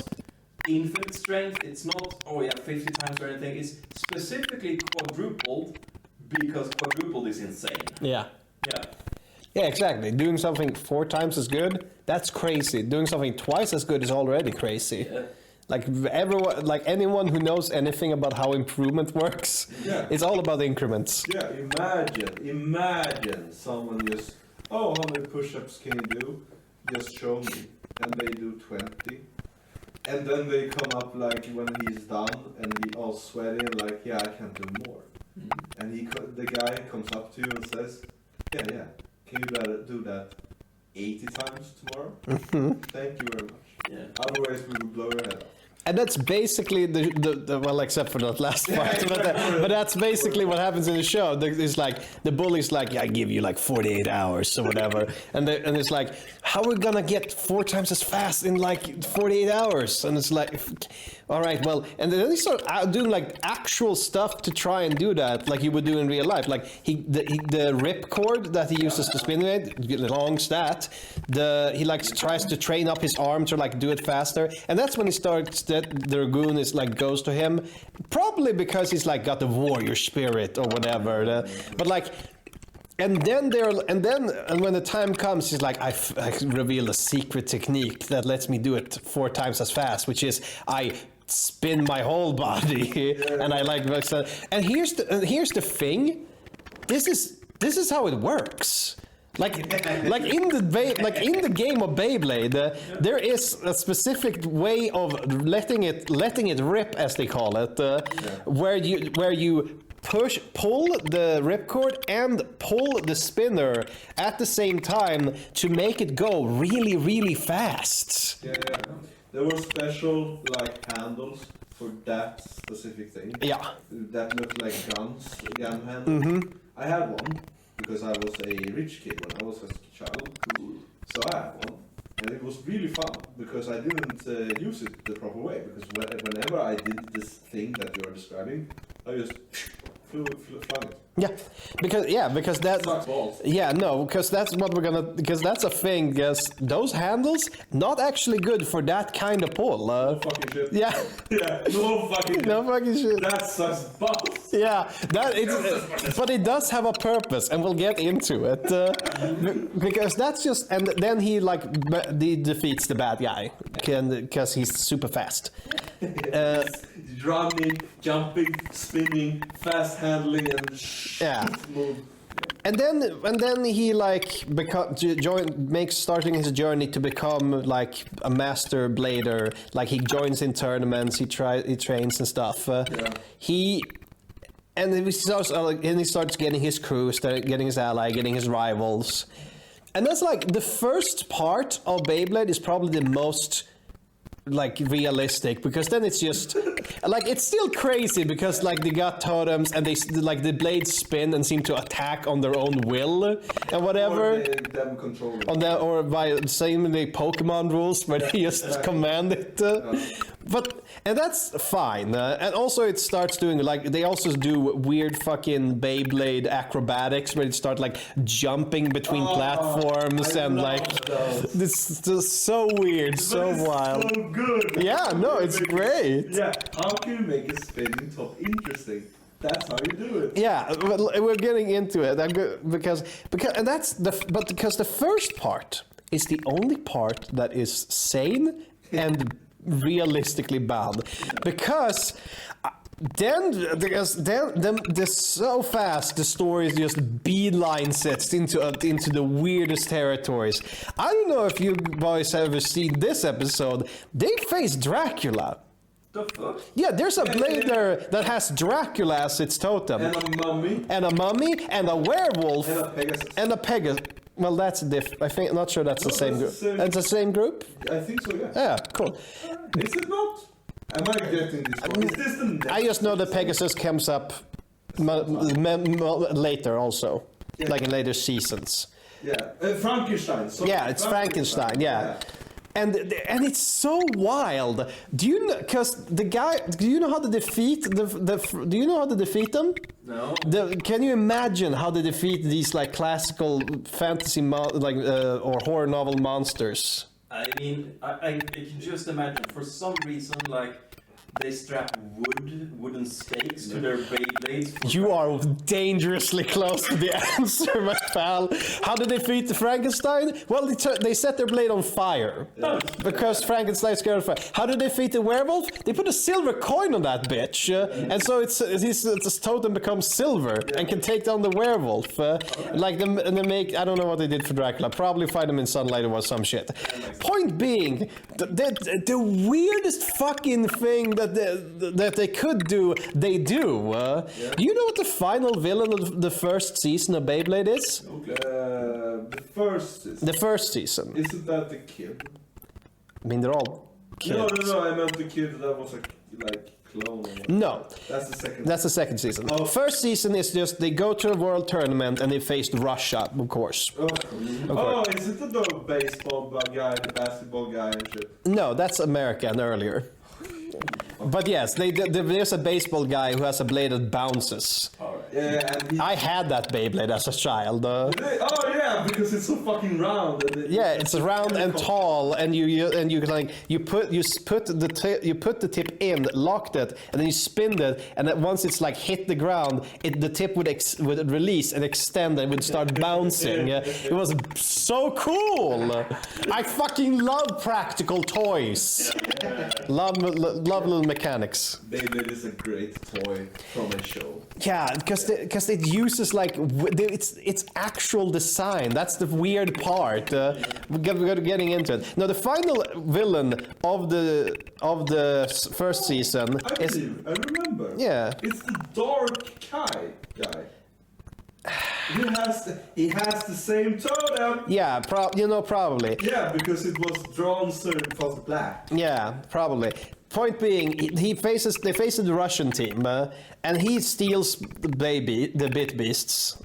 infinite strength. It's not, oh yeah, 50 times or anything. It's specifically quadrupled because quadrupled is insane. Yeah. Yeah. Yeah, exactly. Doing something 4 times as good, that's crazy. Doing something twice as good is already crazy. Yeah. Like everyone, like anyone who knows anything about how improvement works, it's all about increments. Yeah, imagine someone just, oh, how many push-ups can you do? Just show me. And they do 20. And then they come up like when he's done and he all sweaty and like, yeah, I can do more. Mm-hmm. And the guy comes up to you and says, yeah, can you do that 80 times tomorrow? Thank you very much. Yeah. Otherwise we will blow your head off. And that's basically the well, except for that last part, but that's basically what happens in the show. It's like the bully's like, yeah, I give you like 48 hours or whatever, and it's like, how are we gonna get 4 times as fast in like 48 hours? And it's like, all right, well, and then he start doing like actual stuff to try and do that, like you would do in real life. Like the rip cord that he uses to spin it, long stat. He like tries to train up his arm to like do it faster, and that's when he starts the Dragoon is like goes to him, probably because he's like got the warrior spirit or whatever. But like, and then when the time comes, he's like, I reveal a secret technique that lets me do it 4 times as fast, which is I spin my whole body, and I like. And here's the thing, this is how it works. Like in the game of Beyblade, there is a specific way of letting it rip, as they call it, where you pull the ripcord and pull the spinner at the same time to make it go really, really fast. Yeah. There were special like handles for that specific thing. Yeah. That looked like gun handles. I had one. Because I was a rich kid when I was a child. So I had one. And it was really fun because I didn't use it the proper way. Because whenever I did this thing that you are describing, I just flung it. Yeah, because that. Sucks balls. Yeah, no, because that's what we're gonna. Because that's a thing. Because those handles not actually good for that kind of pull. No fucking shit. Yeah. Yeah. No fucking shit. No fucking shit. That sucks balls. Yeah, but it does have a purpose, and we'll get into it because that's just. And then he defeats the bad guy because he's super fast. Running, jumping, spinning, fast handling, and move. And then he starting his journey to become like a master blader. Like he joins in tournaments, he trains and stuff. He starts getting his crew, getting his ally, getting his rivals, and that's like the first part of Beyblade is probably the most like realistic, because then it's just like it's still crazy because like they got totems and they like the blades spin and seem to attack on their own will and whatever, or them control it. or by same the Pokemon rules where they just command it. And that's fine. And also it starts doing like they also do weird fucking Beyblade acrobatics where they start like jumping between platforms and like this is just so weird, so wild. So good. Yeah, no, it's great. Yeah, how can you make a spinning top interesting? That's how you do it. Yeah, but we're getting into it because the first part is the only part that is sane and realistically bad, because so fast the story is just beeline sets into the weirdest territories. I don't know if you boys have ever seen this episode. They face Dracula. The fuck? Yeah, there's a blader that has Dracula as its totem. And a mummy. And a werewolf. And a Pegasus. Well, that's I think, not sure that's the same group. That's the same group? I think so, yeah. Yeah, cool. Is it not? Am I getting this wrong? Is this the next? I just know that Pegasus comes up later also, like in later seasons. Yeah, Frankenstein. Sorry. Yeah, it's Frankenstein, yeah. And it's so wild. Do you know? Because the guy. Do you know how to defeat Do you know how to defeat them? No. Can you imagine how they defeat these like classical fantasy or horror novel monsters? I mean, I can just imagine, for some reason, like, they strap wooden stakes to their Beyblades. You are dangerously close to the answer, my pal. How did they defeat the Frankenstein? Well, they set their blade on fire. Because Frankenstein's scared of fire. How did they defeat the werewolf? They put a silver coin on that bitch. And so his totem becomes silver and can take down the werewolf. Like, and they make, I don't know what they did for Dracula. Probably find him in sunlight or some shit. Point being, the weirdest fucking thing that they could do, they do. Do you know what the final villain of the first season of Beyblade is? The first season. The first season. Isn't that the kid? I mean, they're all kids. No, I meant the kid that was like clone. No. That's the second. That's the second season. Oh. First season is just they go to a world tournament and they faced Russia, of course. Oh, is it the baseball guy, the basketball guy and shit? No, that's American earlier. But yes, there's a baseball guy who has a blade that bounces. Yeah, and I had that Beyblade as a child. Oh yeah, because it's so fucking round. Yeah, it's round and tall, and you put the tip in, locked it, and then you spin it, and then once it's like hit the ground, the tip would release and extend and would start bouncing. It was so cool. I fucking love practical toys. Love little mechanics. Beyblade is a great toy from a show. Yeah, because it uses like it's actual design. That's the weird part. We're getting into it. Now the final villain of the first season is. I remember. Yeah. It's the Dark Kai guy. He has the same totem. Yeah, probably. Yeah, because it was drawn so it was black. Yeah, probably. Point being, they face the Russian team, and he steals the Bit Beasts,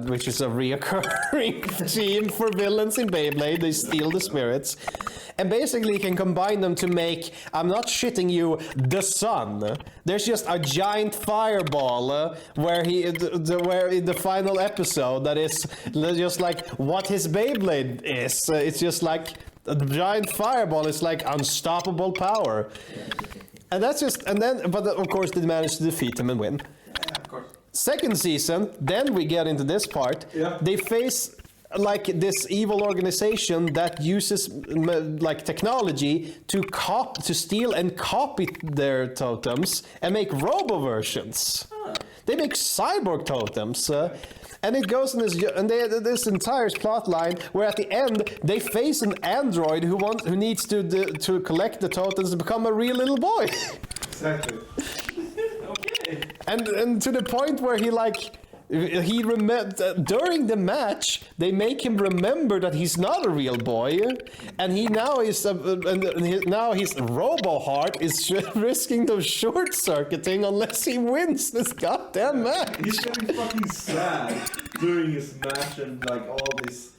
which is a reoccurring theme for villains in Beyblade. They steal the spirits, and basically can combine them to make, I'm not shitting you, the sun. There's just a giant fireball where in the final episode that is just like what his Beyblade is. It's just like. A giant fireball is like unstoppable power, and but of course they managed to defeat him and win. Yeah, of course. Second season, then we get into this part. Yeah. They face like this evil organization that uses like technology to steal and copy their totems and make robo versions. They make cyborg totems. And it goes in this entire plot line where at the end they face an android who needs to collect the totems and become a real little boy. Exactly. Okay. And to the point where during the match they make him remember that he's not a real boy, and now his robo heart is risking the short circuiting unless he wins this goddamn match. He's getting fucking sad during his match and like all this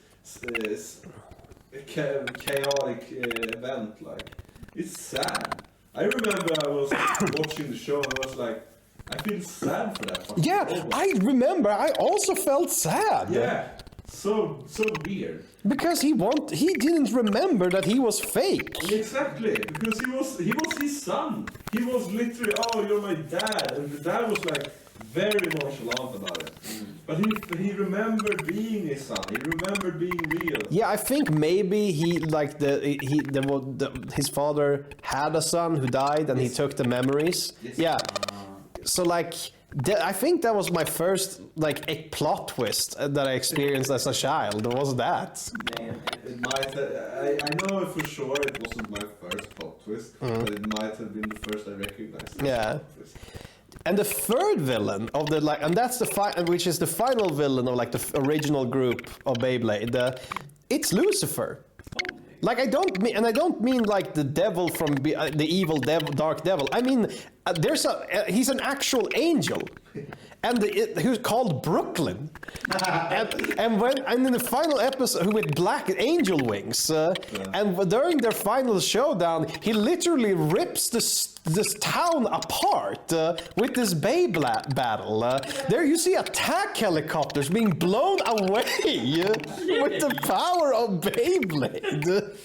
chaotic event. Like, it's sad. I remember I was watching the show and I was like, I feel sad for that. Yeah, robot. I remember. I also felt sad. Yeah, so weird. Because he didn't remember that he was fake. Exactly, because he was his son. He was literally, oh, you're my dad, and the dad was like very nonchalant about it. But he remembered being his son. He remembered being real. Yeah, I think maybe his father had a son who died, and he took the memories. Yes. Yeah. So like, I think that was my first like a plot twist that I experienced as a child. Was that? Man. It might I know for sure it wasn't my first plot twist, but it might have been the first I recognized. Yeah. Plot twist. And the third villain of the and that's which is the final villain of like the original group of Beyblade. It's Lucifer. Like I don't mean like the devil from the evil devil, dark devil. I mean he's an actual angel, and who's called Brooklyn, and in the final episode with black angel wings, and during their final showdown, he literally rips this town apart with this Beyblade battle. There you see attack helicopters being blown away with the power of Beyblade.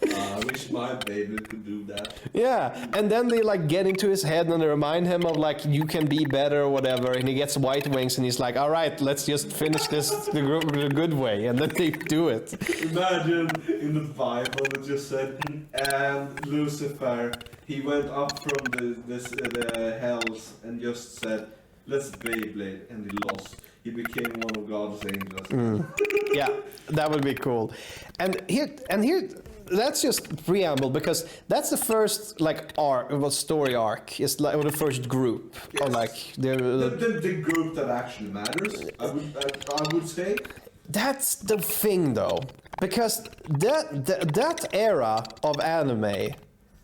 I wish my baby could do that. Yeah, and then they like get into his head and they remind him of like you can be better or whatever, and he gets white wings and he's like, all right, let's just finish this the good way, and then they do it. Imagine in the Bible it just said, and Lucifer, he went up from the hells and just said, let's Beyblade, and he lost. He became one of God's angels. Yeah, that would be cool. And here, that's just preamble because that's the first like story arc. It's like or the first group, Yes. or like The group that actually matters, I would say. That's the thing though, because that era of anime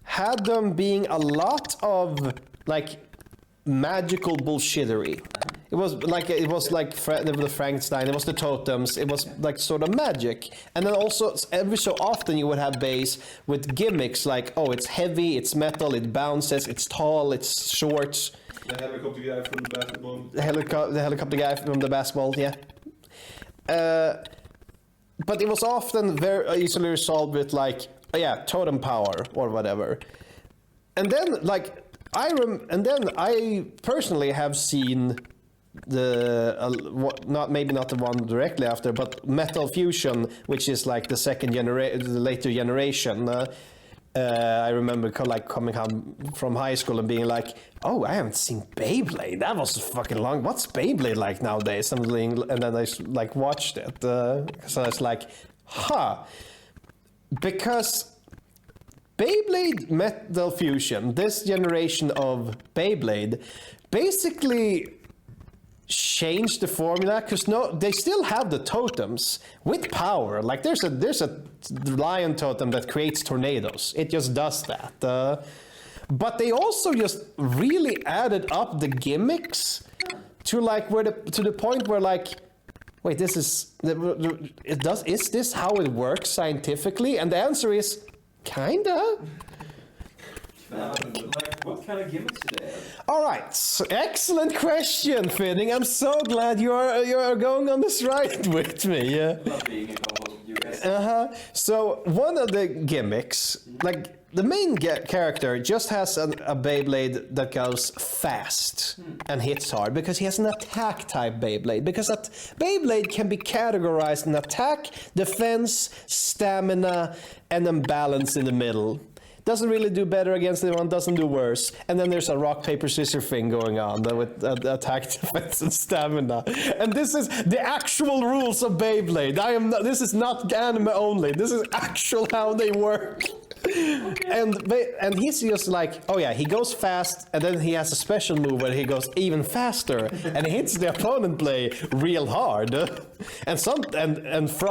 had them being a lot of like magical bullshittery. It was like the Frankenstein. It was the totems. It was like sort of magic, and then also every so often you would have base with gimmicks like, oh, it's heavy, it's metal, it bounces, it's tall, it's short. The helicopter guy from the basketball. The helicopter guy from the basketball, yeah. But it was often very easily resolved with like, totem power or whatever. And then like I personally have seen maybe not the one directly after, but Metal Fusion, which is like the later generation. I remember coming home from high school and being like, oh, I haven't seen Beyblade. That was fucking long. What's Beyblade like nowadays? And then I like watched it. So I was like, because Beyblade Metal Fusion, this generation of Beyblade, basically changed the formula because they still have the totems with power. Like there's a lion totem that creates tornadoes. It just does that. But they also just really added up the gimmicks to like to the point where like, wait, is this how it works scientifically? And the answer is kinda. Like, what kind of gimmicks do they have? All right, so excellent question, Finning. I'm so glad you are going on this ride with me. Yeah. Love being a co-host with you guys. So one of the gimmicks, like the main character, just has a Beyblade that goes fast and hits hard because he has an attack type Beyblade. Because that Beyblade can be categorized in attack, defense, stamina, and then balance in the middle. Doesn't really do better against anyone, doesn't do worse. And then there's a rock, paper, scissors thing going on with attack, defense, and stamina. And this is the actual rules of Beyblade. This is not anime only. This is actual how they work. And he's just like, oh yeah, he goes fast, and then he has a special move where he goes even faster and hits the opponent play real hard, and from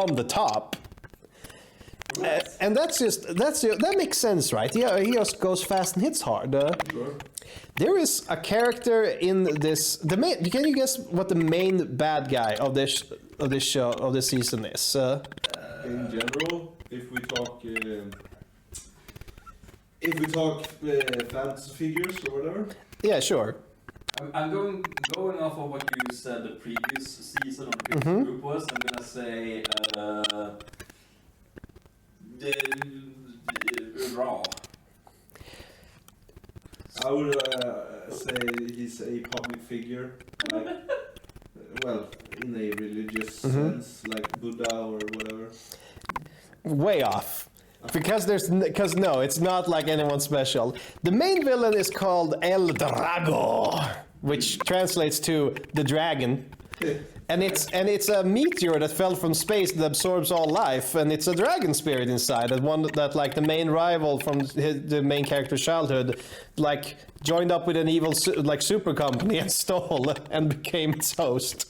the top. And that makes sense, right? Yeah, he just goes fast and hits hard. Sure. There is a character in this. Can you guess what the main bad guy of this season is? In general, if we talk fantasy figures or whatever. Yeah, sure. I'm going off of what you said the previous season or the previous group was. I'm gonna say Raw. I would say he's a public figure, like, well, in a religious sense, like Buddha or whatever. Way off. Because no, it's not like anyone special. The main villain is called El Drago, which translates to the dragon. And it's a meteor that fell from space that absorbs all life, and it's a dragon spirit inside. And one that like the main rival from the main character's childhood, like joined up with an evil super company and stole and became its host.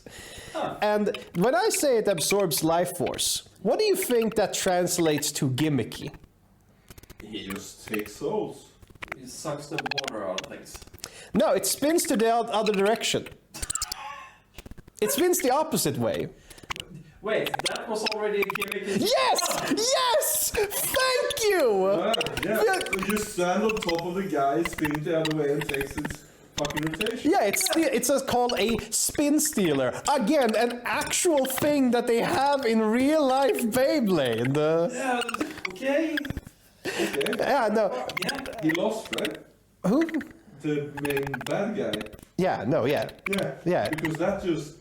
And when I say it absorbs life force, what do you think that translates to gimmicky? He just takes souls. He sucks the water out of things. No, it spins to the other direction. It spins the opposite way. Wait, that was already a gimmick. Yes! Yes! Thank you! Yeah. You stand on top of the guy, spin it the other way, and takes its fucking rotation. Yeah, it's called a spin stealer. Again, an actual thing that they have in real life Beyblade. Yeah, okay. Okay. Yeah, no. Yeah. He lost, right? Who? The main bad guy. Yeah, no, yeah. Yeah. Yeah. Because that just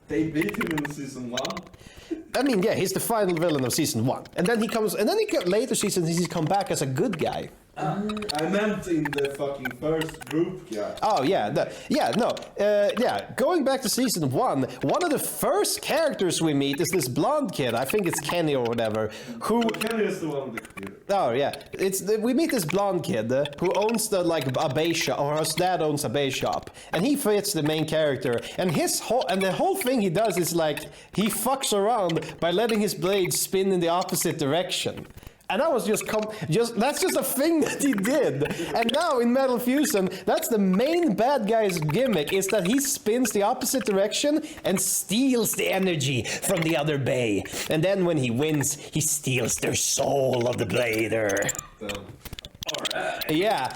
they beat him in season 1. I mean, yeah, he's the final villain of season 1. And then later seasons he's come back as a good guy. I meant in the fucking first group, yeah. Oh yeah, going back to season 1, one of the first characters we meet is this blonde kid. I think it's Kenny or whatever. Who? Kenny is the one with the computer. Oh yeah, we meet this blonde kid who owns a bay shop, or his dad owns a bay shop, and he fits the main character. And the whole thing he does is like he fucks around by letting his blade spin in the opposite direction. And that was that's just a thing that he did. And now in Metal Fusion, that's the main bad guy's gimmick, is that he spins the opposite direction and steals the energy from the other bay. And then when he wins, he steals their soul of the blader. Yeah,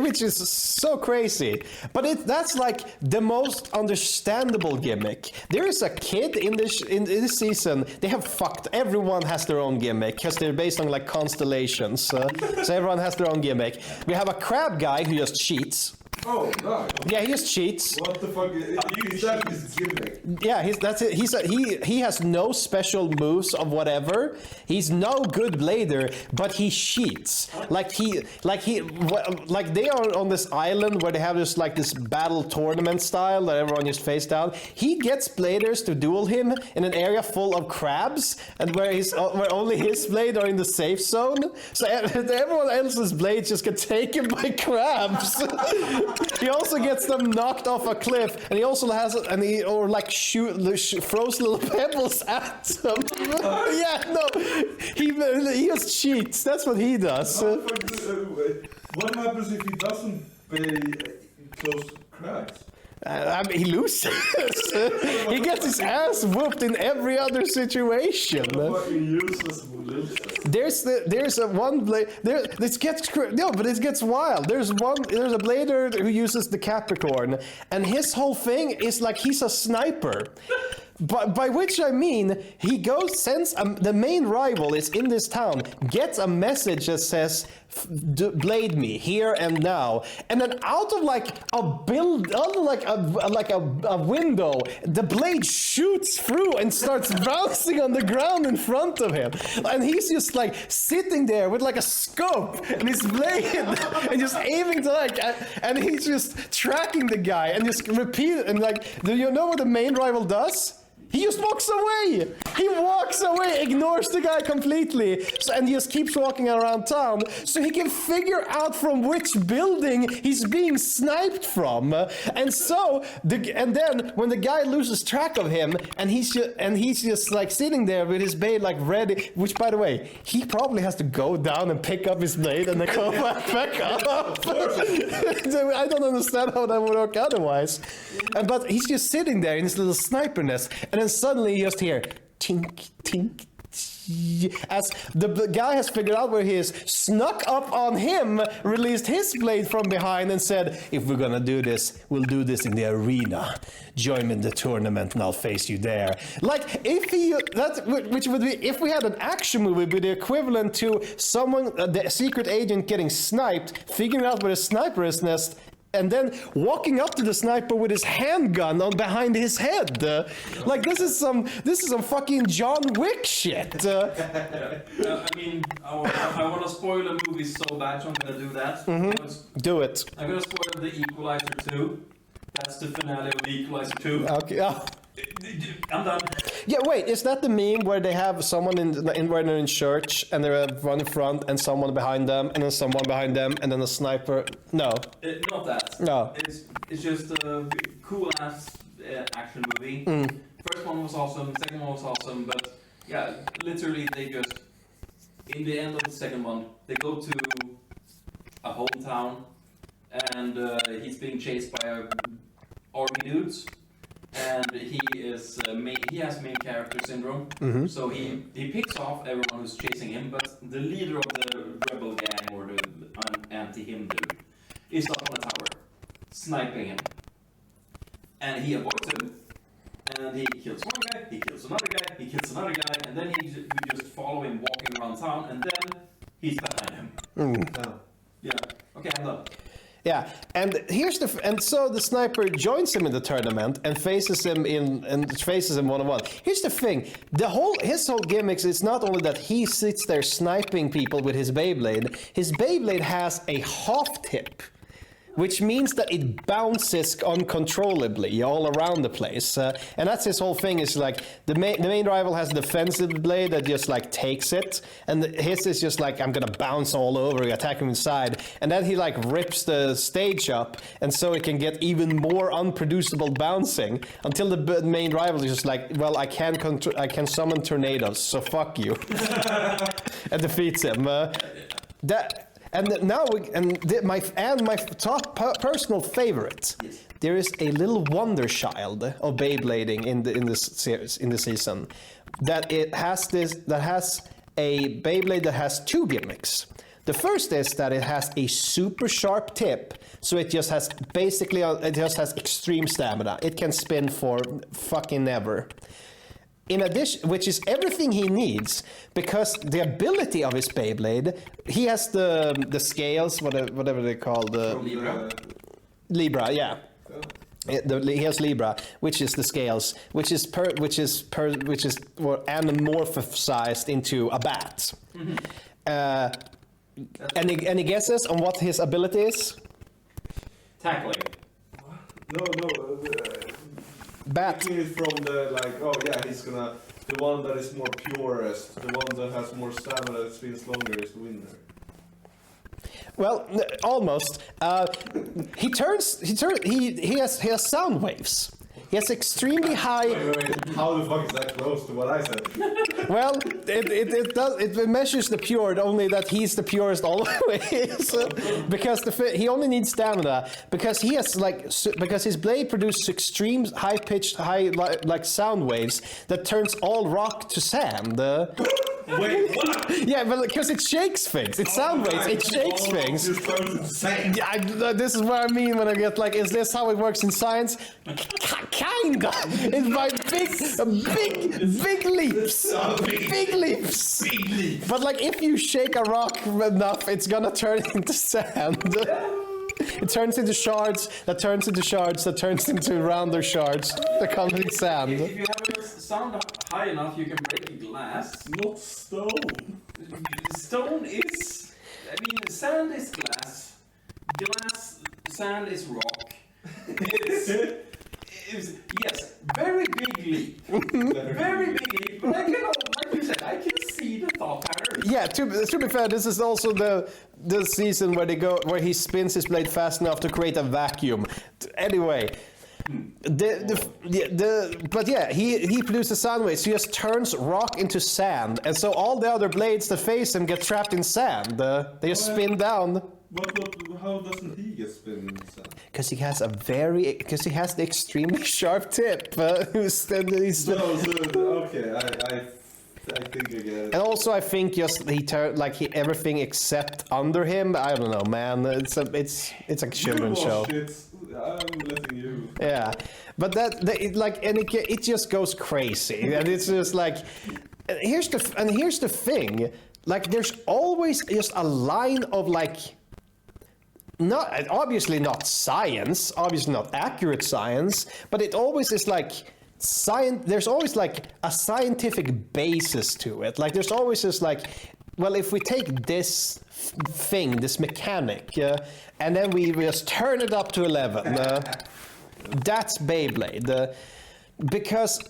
which is so crazy, but that's like the most understandable gimmick. There is a kid in this season. They have fucked. Everyone has their own gimmick because they're based on like constellations. So everyone has their own gimmick. We have a crab guy who just cheats. Oh, no. Yeah, he just cheats. What the fuck? Is that his gimmick? Yeah, that's it. He has no special moves of whatever. He's no good blader, but he cheats. Like they are on this island where they have this battle tournament style that everyone just face down. He gets bladers to duel him in an area full of crabs, and where only his blade are in the safe zone. So everyone else's blades just get taken by crabs. He also gets them knocked off a cliff, and he also has throws little pebbles at them. Yeah, no, he just cheats. That's what he does. What happens if he doesn't pay close to crabs? He loses. He gets his ass whooped in every other situation. Fucking useless loser. There's a one blade. It gets wild. There's a blader who uses the Capricorn, and his whole thing is like he's a sniper. By which I mean, he sends the main rival is in this town, gets a message that says, "Blade me here and now," and then out of a window, the blade shoots through and starts bouncing on the ground in front of him, and he's just like sitting there with like a scope and his blade and just aiming to and he's just tracking the guy and just repeat it, and do you know what the main rival does? He just walks away. He walks away, ignores the guy completely, and he just keeps walking around town so he can figure out from which building he's being sniped from. And then when the guy loses track of him, and he's just like sitting there with his blade like ready. Which, by the way, he probably has to go down and pick up his blade and then go back up. I don't understand how that would work otherwise. But he's just sitting there in his little sniper nest. And then suddenly you just hear tink, tink, as the guy has figured out where he is, snuck up on him, released his blade from behind, and said, "If we're gonna do this, we'll do this in the arena. Join me in the tournament, and I'll face you there." Like which would be if we had an action movie, would be the equivalent to someone, the secret agent, getting sniped, figuring out where the sniper is nest, and then walking up to the sniper with his handgun on behind his head. This is some fucking John Wick shit. I mean, I want to spoil a movie so bad, so I'm going to do that. Do it. I'm going to spoil The Equalizer 2. That's the finale of The Equalizer 2. Okay. I'm done. Yeah, wait, is that the meme where they have someone where they're in church and they're one in front and someone behind them and then someone behind them and then a sniper? No. Not that. No. It's just a cool ass action movie. First one was awesome, second one was awesome, but yeah, literally they just, in the end of the second one, they go to a hometown and he's being chased by army dudes. And he has main character syndrome, so he picks off everyone who's chasing him, but the leader of the rebel gang, or the anti-him dude, is up on a tower, sniping him. And he avoids him, and he kills one guy, he kills another guy, he kills another guy, and then we just follow him walking around town, and then he's behind him. Yeah. Okay, I'm done. Yeah, and so the sniper joins him in the tournament and faces him one-on-one. Here's the thing: his whole gimmick is not only that he sits there sniping people with his Beyblade. His Beyblade has a half tip, which means that it bounces uncontrollably all around the place. And that's his whole thing, is like, the main rival has a defensive blade that just like takes it, and his is just like, I'm gonna bounce all over, attack him inside, and then he like rips the stage up, and so it can get even more unproducible bouncing, until the main rival is just like, well, I can summon tornadoes, so fuck you. And defeats him. My top personal favorite. Yes. There is a little wonder child of Beyblading in the season that has a Beyblade that has two gimmicks. The first is that it has a super sharp tip, so it just has extreme stamina. It can spin for fucking ever. In addition, which is everything he needs, because the ability of his Beyblade, he has the scales, whatever they call the Libra, yeah. He has Libra, which is the scales, which is anamorphized into a bat. Mm-hmm. Any guesses on what his ability is? Tackling. No. Bat. Taking it from he's gonna, the one that is more purest, the one that has more stamina that spins longer is the winner. Well, almost. He has sound waves. He has extremely high. Wait. How the fuck is that close to what I said? Well, it measures the pure, only that he's the purest always. Because he only needs stamina, because he has because his blade produces extreme high-pitched sound waves that turns all rock to sand. Wait, what? Yeah, but because it shakes things. It's sound waves. It shakes things. Yeah, this is what I mean when I get like, is this how it works in science? Kinda. It's by big leaps. Big leaps. But like, if you shake a rock enough, it's gonna turn into sand. It turns into shards, that turns into shards, that turns into rounder shards that come in sand. If you have a sound high enough, you can break a glass. Not stone. Stone is... sand is glass. Sand is rock. Yes, very big leap. Very big leap. But like you said, I can see the thought pattern. Yeah, to be fair, this is also the season where he spins his blade fast enough to create a vacuum. Anyway, he produces sound waves. So he just turns rock into sand, and so all the other blades that face him get trapped in sand. They just spin down. But how doesn't he get spin in sand? Because he has the extremely sharp tip. Okay, I think I get it. And also, I think just everything except under him. I don't know, man. It's a children's show. I'm letting you. Yeah, but it just goes crazy, and it's just like, here's the thing. Like, there's always just a line of obviously not science, obviously not accurate science, but it always is like. There's always like a scientific basis to it. Like, there's always just like, well, if we take this thing, this mechanic, and then we just turn it up to 11, that's Beyblade. Because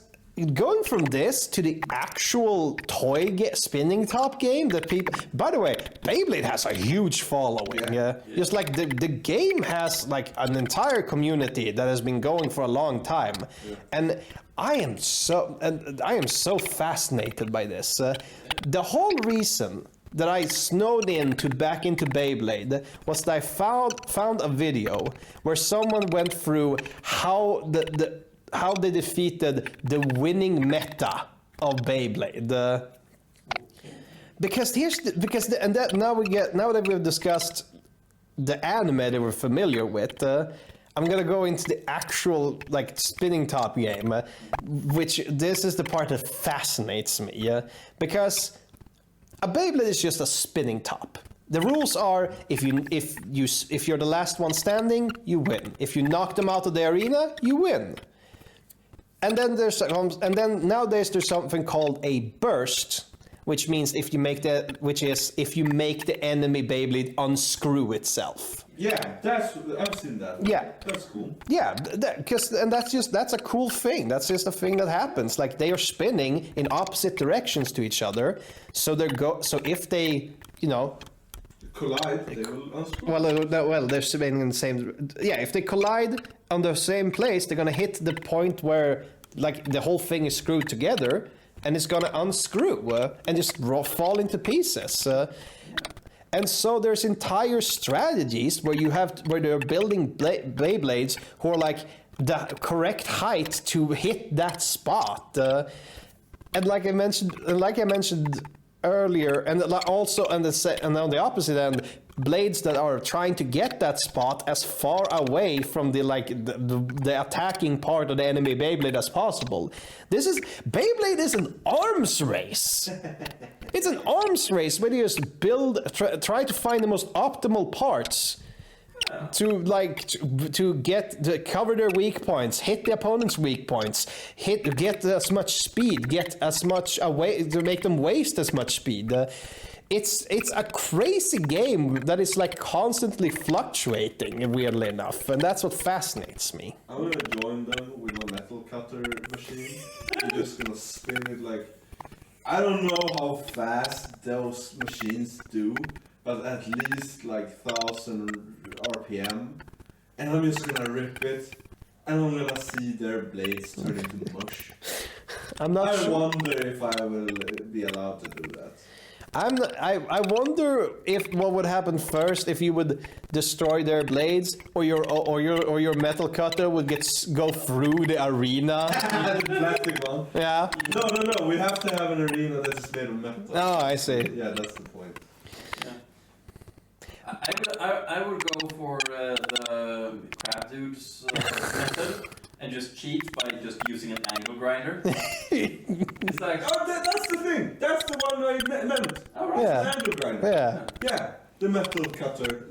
going from this to the actual toy spinning top game that people... By the way, Beyblade has a huge following. Just like the game has like an entire community that has been going for a long time. Yeah. And I am so fascinated by this. The whole reason that I snowed back into Beyblade was that I found a video where someone went through how they defeated the winning meta of Beyblade. Now that we've discussed the anime that we're familiar with, I'm gonna go into the actual like spinning top game, which this is the part that fascinates me. Because a Beyblade is just a spinning top. The rules are if you're the last one standing, you win. If you knock them out of the arena, you win. And then nowadays there's something called a burst, which means if you make the enemy Beyblade unscrew itself. Yeah, I've seen that. Yeah, that's cool. Yeah, that's a cool thing. That's just a thing that happens. Like they are spinning in opposite directions to each other, so if they collide, they will unscrew. Well, they're spinning in the same. Yeah, if they collide on the same place, they're gonna hit the point where like the whole thing is screwed together, and it's gonna unscrew and just fall into pieces. And so there's entire strategies where they're building Beyblades who are like the correct height to hit that spot. And like I mentioned earlier, and also and on the opposite end, blades that are trying to get that spot as far away from the attacking part of the enemy Beyblade as possible. Beyblade is an arms race. It's an arms race where you just try to find the most optimal parts to cover their weak points, hit the opponent's weak points, get as much speed, get as much away to make them waste as much speed. It's a crazy game that is like constantly fluctuating, weirdly enough, and that's what fascinates me. I'm gonna join them with my metal cutter machine. I'm just gonna spin it like. I don't know how fast those machines do, but at least like 1,000 RPM, and I'm just gonna rip it, and I'm gonna see their blades turn into mush. I wonder if I will be allowed to do that. I wonder what would happen first if you would destroy their blades, or your metal cutter would go through the arena. The plastic one. Yeah. No. We have to have an arena that is made of metal. Oh, I see. Yeah, that's the point. Yeah. I would go for the crab dude's method and just cheat by just using an angle grinder. It's like, that's the thing. That's the one I meant. all right. Yeah. The angle grinder. Yeah. The metal cutter.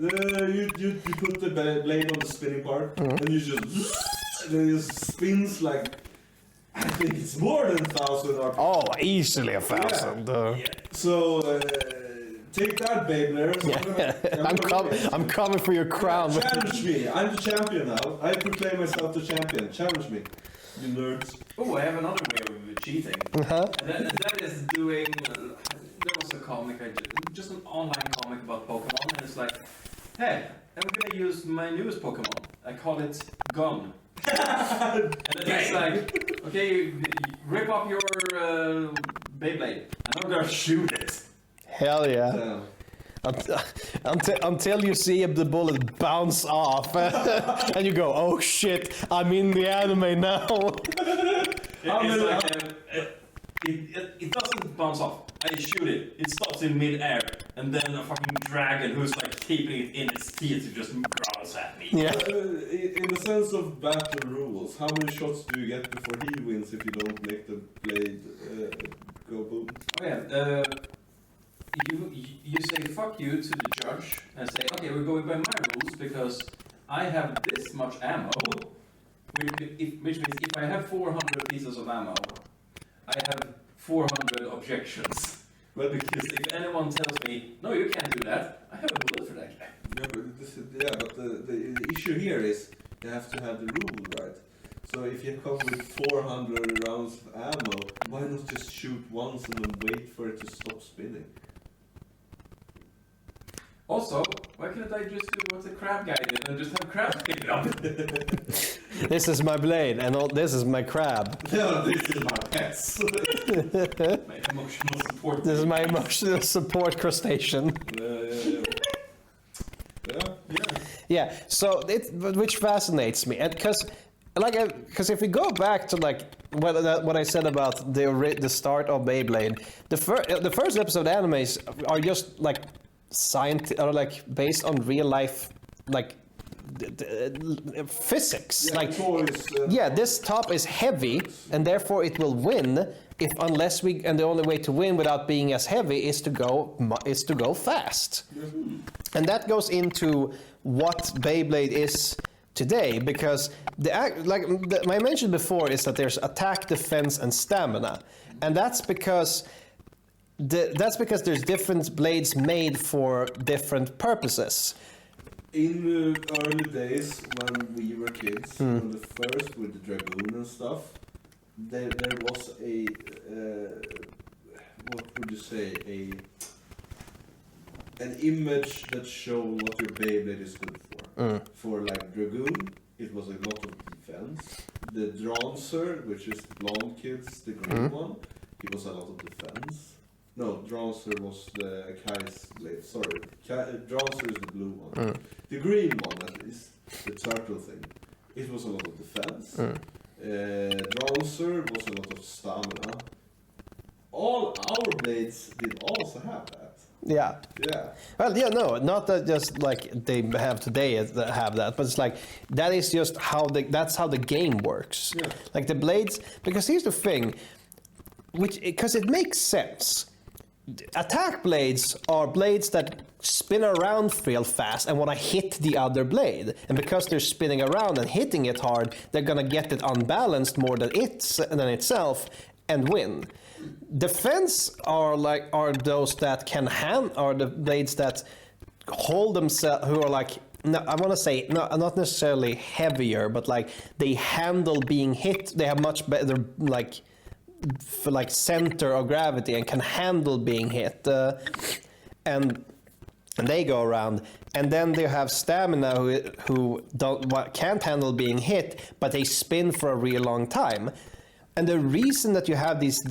You put the blade on the spinning part, and you just it just spins like. I think it's more than 1,000 RPM. Oh, easily 1,000. Yeah. So take that, Beybladers. I'm coming for your crown. Challenge me. I'm the champion now. I proclaim myself the champion. Challenge me, you nerds. Oh, I have another way of cheating. Uh-huh. And that is doing. There was a comic, just an online comic about Pokemon, and it's like, hey, I'm gonna use my newest Pokemon. I call it Gun. And it's like, okay, you rip up your Beyblade, and I'm gonna shoot it. Hell yeah. Until you see the bullet bounce off, and you go, "Oh shit! I'm in the anime now." It doesn't bounce off. I shoot it. It stops in mid-air, and then a fucking dragon who's like keeping it in its teeth just growls at me. Yeah. In the sense of battle rules, how many shots do you get before he wins if you don't make the blade go boom? Oh yeah. You say fuck you to the judge and say, okay, we're going by my rules because I have this much ammo, which means if I have 400 pieces of ammo, I have 400 objections. Well, because if anyone tells me, no, you can't do that, I have a bullet for that guy. But the issue here is you have to have the rule right. So if you come with 400 rounds of ammo, why not just shoot once and then wait for it to stop spinning? Also, why couldn't I just do what the crab guy did and just have crabs pick it up? This is my blade, and this is my crab. No, this is my pets. My emotional support. This is my emotional support crustacean. Yeah. So which fascinates me, and because if we go back to what I said about the start of Beyblade, the first episode animes are just like based on real life physics. Yeah, Like, toys, yeah, this top is heavy, and therefore it will win. And the only way to win without being as heavy is to go fast. And that goes into what Beyblade is today, because I mentioned before is that there's attack, defense, and stamina, and that's because there's different blades made for different purposes. In the early days when we were kids, when the first with the dragoon and stuff, there was a what would you say, an image that showed what your Beyblade is good for. For like dragoon, it was a lot of defense. The Drancer, which is the blonde kids, the green one, it was a lot of defense. No, Drancer was the Kai's blade. Sorry, Drancer is the blue one. The green one, at least, the turtle thing, it was a lot of defense. Drancer was a lot of stamina. All our blades did also have that. Yeah. Yeah. Well, yeah, no, not that just like they have today have that, but it's like that is just that's how the game works. Yeah. Like the blades, because here's the thing, because it makes sense. Attack blades are blades that spin around real fast and want to hit the other blade. And because they're spinning around and hitting it hard, they're going to get it unbalanced more than itself and win. Defense are those that are the blades that hold themselves, who are like, no, I want to say, no, not necessarily heavier, but like they handle being hit. They have much better like center of gravity and can handle being hit, and they go around. And then they have stamina who can't handle being hit, but they spin for a real long time. And the reason that you have these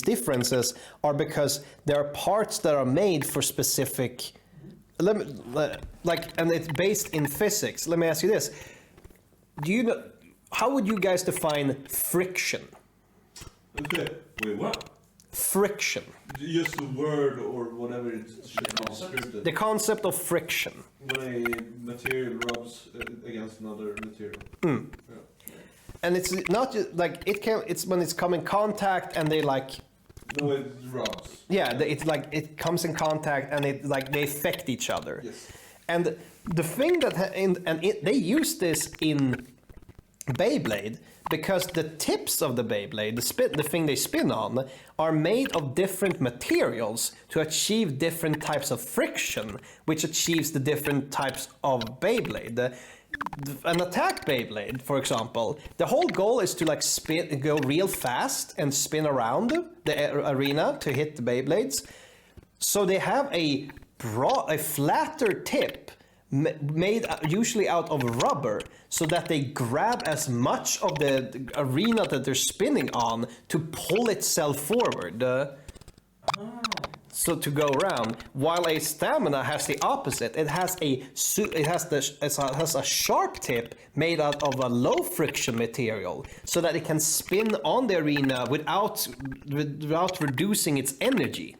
differences are because there are parts that are made for specific, and it's based in physics. Let me ask you this: how would you guys define friction? Okay. Wait, what? Friction. Just the word or whatever it should be described. The concept of friction. When a material rubs against another material. Yeah. And it's not just like it's when it's come in contact and they like. No, it rubs. Yeah, it's like it comes in contact and it like they affect each other. Yes. And the thing they use this in Beyblade because the tips of the Beyblade, the thing they spin on, are made of different materials to achieve different types of friction, which achieves the different types of Beyblade. An attack Beyblade, for example, the whole goal is to like go real fast and spin around the arena to hit the Beyblades. So they have a flatter tip made usually out of rubber, so that they grab as much of the arena that they're spinning on to pull itself forward. So to go around, while a stamina has the opposite. It has a sharp tip made out of a low friction material, so that it can spin on the arena without reducing its energy.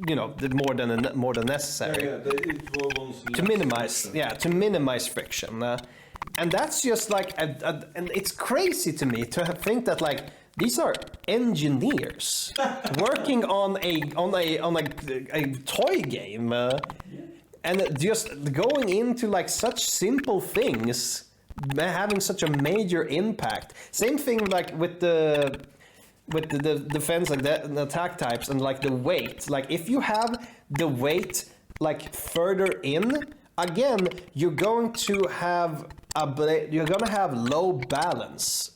You know, more than necessary. To minimize friction. And that's just like, and it's crazy to me to think that like these are engineers working on a toy game, and just going into like such simple things, having such a major impact. Same thing like with the defense, like the attack types, and like the weight. Like if you have the weight like further in, again, you're going to have low balance.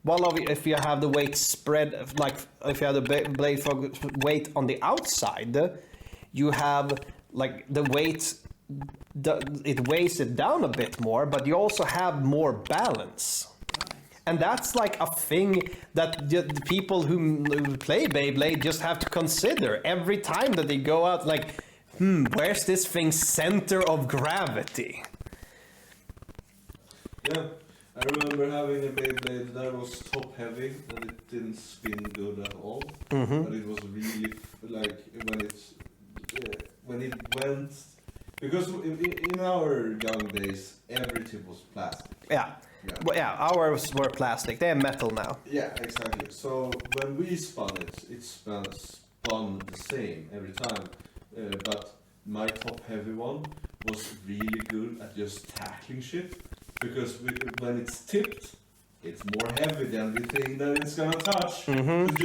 While if you have the weight spread, like if you have the blade for weight on the outside, you have like the weight, it weighs it down a bit more, but you also have more balance. And that's like a thing that the people who play Beyblade just have to consider every time that they go out, like, where's this thing's center of gravity? Yeah, I remember having a Beyblade that was top heavy and it didn't spin good at all. But it was really like when it went Because in our young days, every tip was plastic. Yeah. Yeah. Well, yeah, ours were plastic. They're metal now. Yeah, exactly. So when we spun it spun the same every time. But my top heavy one was really good at just tackling shit. Because when it's tipped, it's more heavy than the thing that it's gonna touch. Mm-hmm.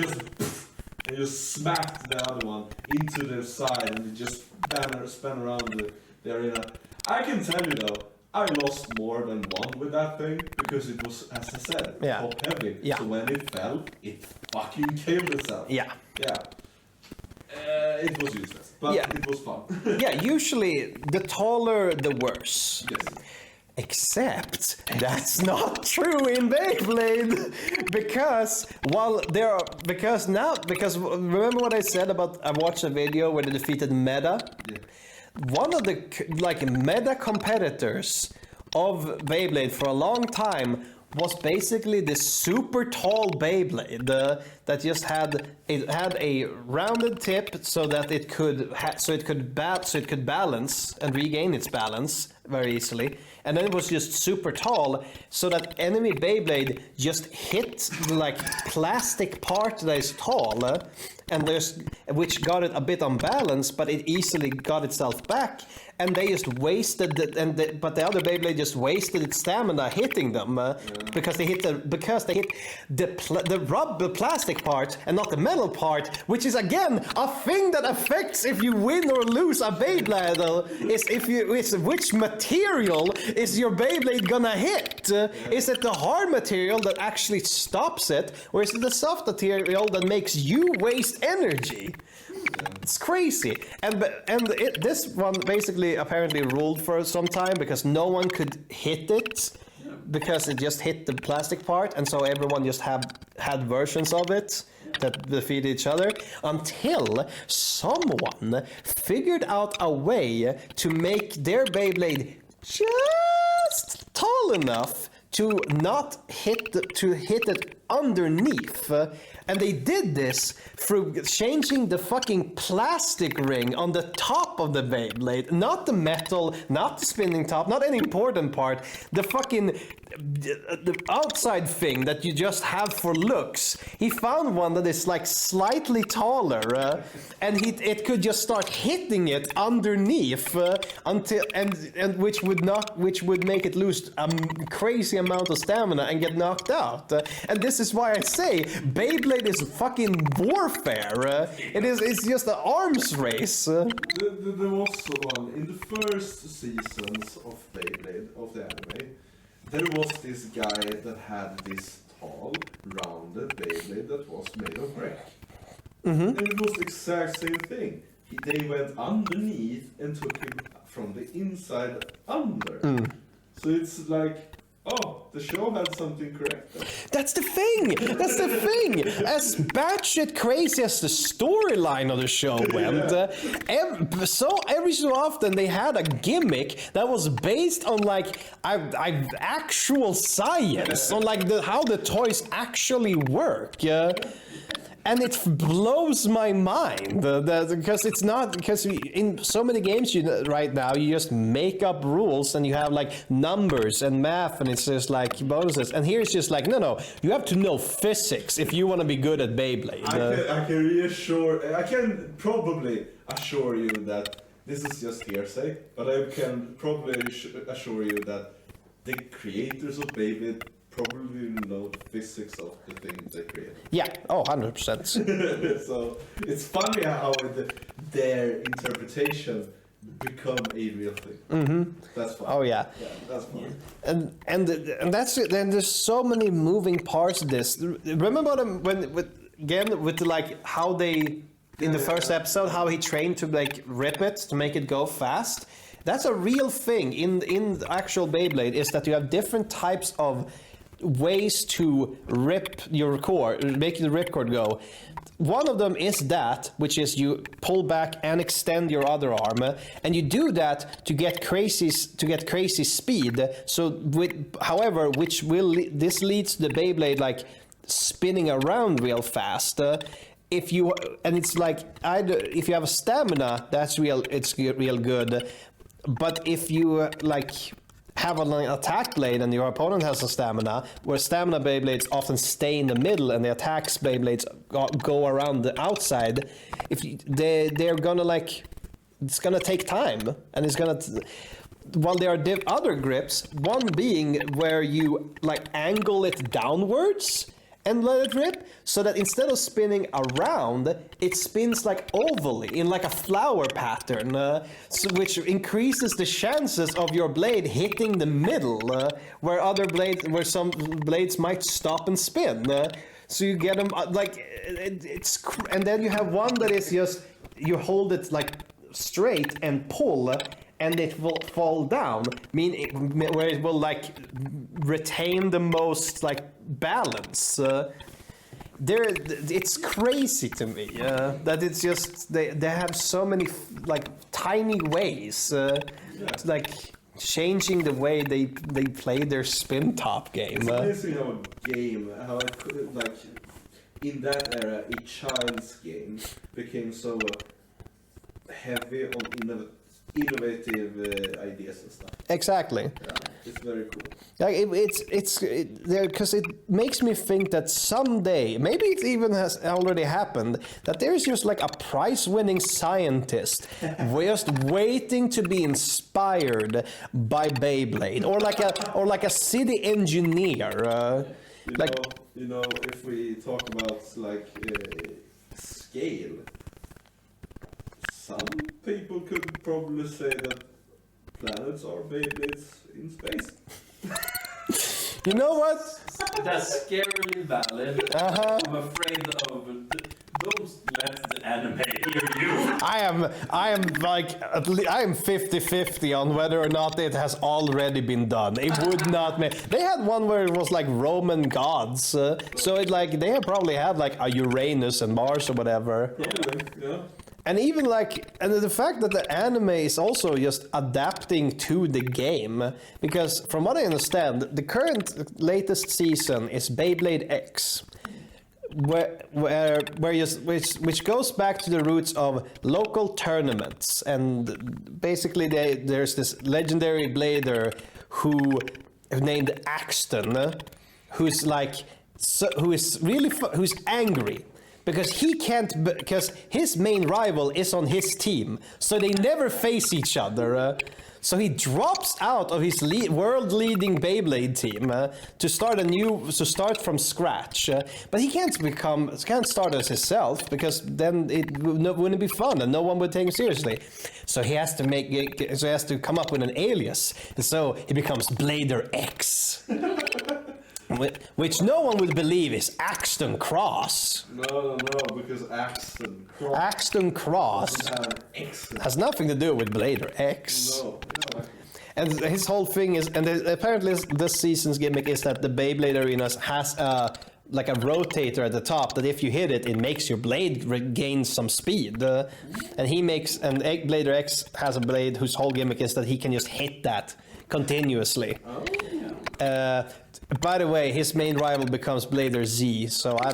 You just smacked the other one into the side and it just spun around the arena. I can tell you though, I lost more than one with that thing because it was, as I said, Yeah. top heavy. Yeah. So when it fell, it fucking killed itself. Yeah. Yeah. It was useless, but Yeah. it was fun. Yeah, usually the taller the worse. Yes. Except that's not true in Beyblade, because remember what I said about I watched a video where they defeated Meta. Yeah. One of the meta competitors of Beyblade for a long time was basically this super tall Beyblade that just had a rounded tip so that it could balance and regain its balance very easily, and then it was just super tall so that enemy Beyblade just hit the plastic part that is tall which got it a bit unbalanced, but it easily got itself back, and they just wasted but the other Beyblade just wasted its stamina hitting them because they hit the plastic part and not the metal part, which is again a thing that affects if you win or lose a Beyblade. Is which material is your Beyblade gonna hit? Is it the hard material that actually stops it, or is it the soft material that makes you waste energy? It's crazy, this one basically apparently ruled for some time because no one could hit it because it just hit the plastic part, and so everyone just had versions of it that defeated each other until someone figured out a way to make their Beyblade just tall enough to not hit it underneath, and they did this through changing the fucking plastic ring on the top of the Beyblade, not the metal, not the spinning top, not any important part, the outside thing that you just have for looks. He found one that is slightly taller, and it could just start hitting it underneath until which would make it lose a crazy amount of stamina and get knocked out. And this is why I say Beyblade is fucking warfare. It's just an arms race. There was one in the first seasons of Beyblade, of the anime. There was this guy that had this tall, rounded Beyblade that was made of brick. Mm-hmm. And it was the exact same thing. They went underneath and took him from the inside under. Mm. So it's the show had something correct there. That's the thing! As batshit crazy as the storyline of the show went, every so often they had a gimmick that was based on actual science, on how the toys actually work. And it blows my mind because in so many games right now you just make up rules and you have numbers and math and it's just bonuses, and here it's just no, you have to know physics if you want to be good at Beyblade. I can probably assure you that this is just hearsay, but I can probably assure you that the creators of Beyblade probably know the physics of the thing they created. Yeah, 100%. So it's funny how their interpretation become a real thing. Mm-hmm. That's fun. Oh yeah. Yeah, that's fun. And that's it. Then there's so many moving parts of this. Remember how they in the first episode how he trained to rip it to make it go fast. That's a real thing in the actual Beyblade, is that you have different types of ways to rip your core, make the ripcord go. One of them is that, which is you pull back and extend your other arm, and you do that to get crazy speed. So, this leads the Beyblade spinning around real fast. If you have a stamina, it's real good. But if you like have an attack blade and your opponent has a stamina, where stamina Beyblades often stay in the middle and the attacks Beyblades go around the outside, if they're gonna like, it's gonna take time, and it's gonna. While there are other grips, one being where you like angle it downwards and let it rip, so that instead of spinning around, it spins like ovally in like a flower pattern, which increases the chances of your blade hitting the middle, where some blades might stop and spin. So you get them and then you have one that is just you hold it like straight and pull. And it will fall down, where it will like retain the most like balance. It's crazy to me that it's just they have so many like tiny ways, like changing the way they play their spin top game. It's amazing how it could, like in that era, a child's game became so heavy on innovative ideas and stuff. Exactly. Yeah, it's very cool. Like it's there because it makes me think that someday, maybe it even has already happened, that there's just like a prize-winning scientist just waiting to be inspired by Beyblade, or like a city engineer. You know, if we talk about like scale. Some people could probably say that planets are Beyblades in space. You know what? That's scarily valid. I'm afraid of. Don't let the anime hear you. I am like I am 50-50 on whether or not it has already been done. It would not make. They had one where it was like Roman gods, so it like they have probably had like a Uranus and Mars or whatever. Probably, yeah. And even and the fact that the anime is also just adapting to the game, because from what I understand, the current latest season is Beyblade X, which goes back to the roots of local tournaments, and basically there's this legendary blader named Axton, who's angry. Because his main rival is on his team, so they never face each other. So he drops out of his world-leading Beyblade team to start from scratch. But he can't start as himself, because then it wouldn't be fun and no one would take him seriously. So he has to come up with an alias. And so he becomes Blader X. Which no one would believe is Axton Cross. No, because Axton Cross has nothing to do with Blader X. No. And his whole thing is, and apparently this season's gimmick is that the Beyblade Arenas has like a rotator at the top, that if you hit it, it makes your blade regain some speed. And Blader X has a blade whose whole gimmick is that he can just hit that continuously. Oh, yeah. By the way, his main rival becomes Blader Z, so I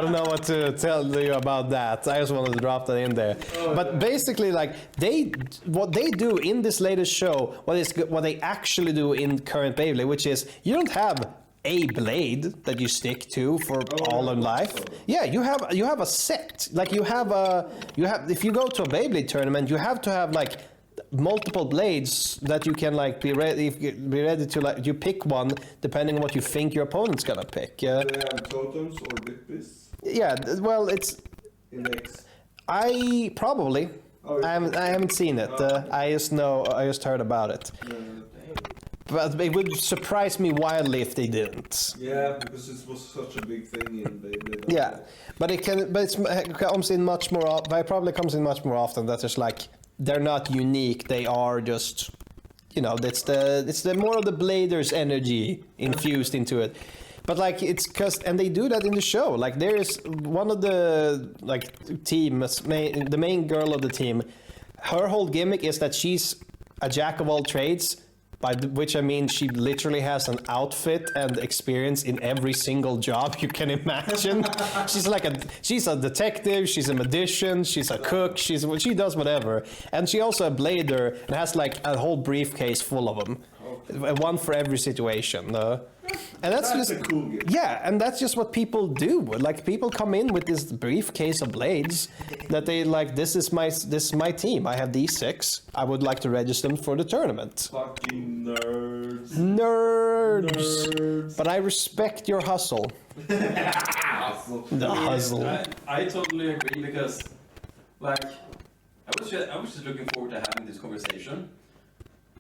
don't know what to tell you about that. I just wanted to drop that in there. But basically, like what they do in this latest show, what they actually do in current Beyblade, which is you don't have a blade that you stick to for all of life. Yeah, you have a set. Like you have if you go to a Beyblade tournament, you have to have like multiple blades that you can like be ready to like you pick one depending on what you think your opponent's gonna pick. Yeah. They have totems or bit piece. Yeah, well, it's Index. I probably. Oh, I haven't seen it. I just heard about it. But it would surprise me wildly if they didn't. Yeah, because it was such a big thing in Beyblade. Yeah, but it comes in much more. It probably comes in much more often. That there's like they're not unique. They are just, it's the more of the Blader's energy infused into it. But like and they do that in the show. Like there is one of the the main girl of the team. Her whole gimmick is that she's a jack of all trades, which I mean she literally has an outfit and experience in every single job you can imagine. She's a detective, she's a magician, she's a cook, she does whatever. And she also a blader and has like a whole briefcase full of them. One for every situation. And that's just a cool game. Yeah, and that's just what people do. Like people come in with this briefcase of blades that they like. This is my team. I have these 6. I would like to register them for the tournament. Fucking nerds. Nerds. But I respect your hustle. The hustle. I totally agree because, like, I was just looking forward to having this conversation.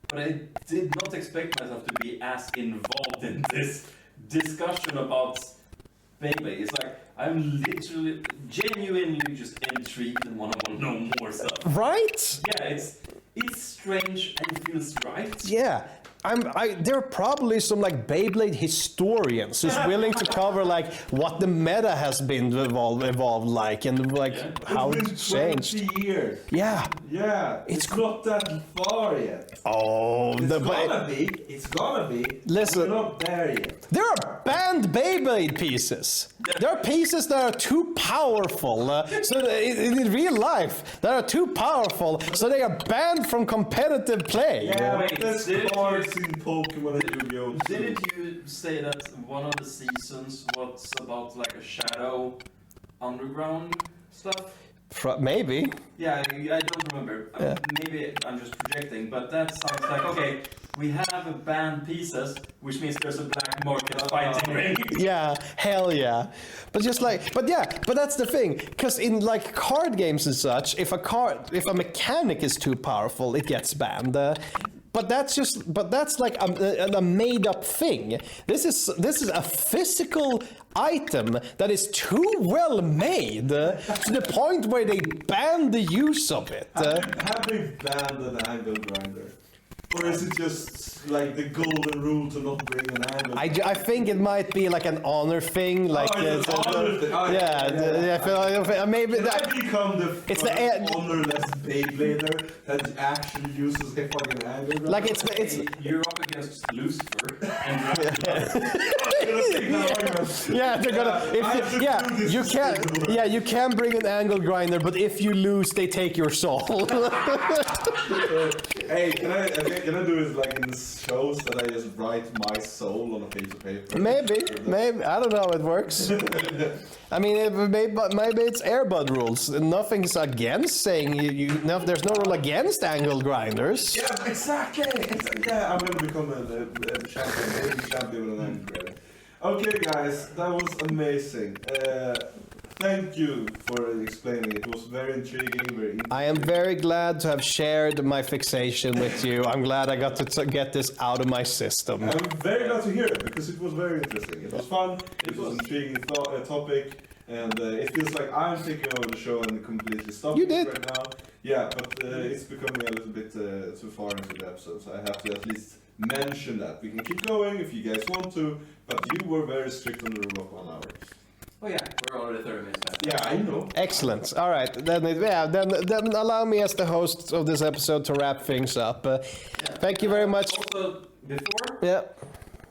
But I did not expect myself to be as involved in this discussion about Beyblade. It's like, I'm literally, genuinely just intrigued and want to know more stuff. Right? Yeah, it's strange and it feels right. Yeah. There are probably some like Beyblade historians who's willing to cover like what the meta has been evolved like and like how it's changed. 20 years. Yeah. Yeah. It's not that far yet. Oh, It's gonna be. Listen. We're not there yet. There are banned Beyblade pieces. There are pieces that are too powerful. In real life, that are too powerful, so they are banned from competitive play. Yeah, Wait, that's cards in Pokemon and Yu-Gi-Oh! Didn't you say that one of the seasons was about like a shadow underground stuff? Maybe. Yeah, I don't remember. Yeah. Maybe I'm just projecting, but that sounds like, okay, we have banned pieces, which means there's a black market fighting ring. Yeah, hell yeah. But that's the thing. Because in like card games and such, if a mechanic is too powerful, it gets banned. But that's like a made up thing. This is a physical item that is too well made to the point where they ban the use of it. Have they banned an angle grinder? Or is it just like the golden rule to not bring an angle? I think it might be like an honor thing, like it's an honor thing. Maybe Can that. I become the It's the honorless Beyblader that actually uses a fucking angle grinder? Like it's You're up against Lucifer. And yeah, they're gonna you can bring an angle grinder, but if you lose, they take your soul. Hey, can I do it like in the shows that I just write my soul on a piece of paper? Maybe I don't know how it works. I mean, maybe it's Airbud rules. Nothing's against saying there's no rule against angle grinders. Yeah, exactly. Yeah, I'm gonna become a champion with an angle grinder. Okay, guys, that was amazing. Thank you for explaining. It was very intriguing, very interesting. I am very glad to have shared my fixation with you. I'm glad I got to get this out of my system. I'm very glad to hear it because it was very interesting. It was fun. It was an intriguing topic, and it feels like I'm taking over the show and completely stopping it right now. Yeah, but it's becoming a little bit too far into the episode, so I have to at least mention that. We can keep going if you guys want to, but you were very strict on the rule of 1 hour. oh yeah, we're already 30 minutes past. Yeah, I know. Excellent. All right. Then allow me as the host of this episode to wrap things up. Thank you very much. Also, before, Yeah.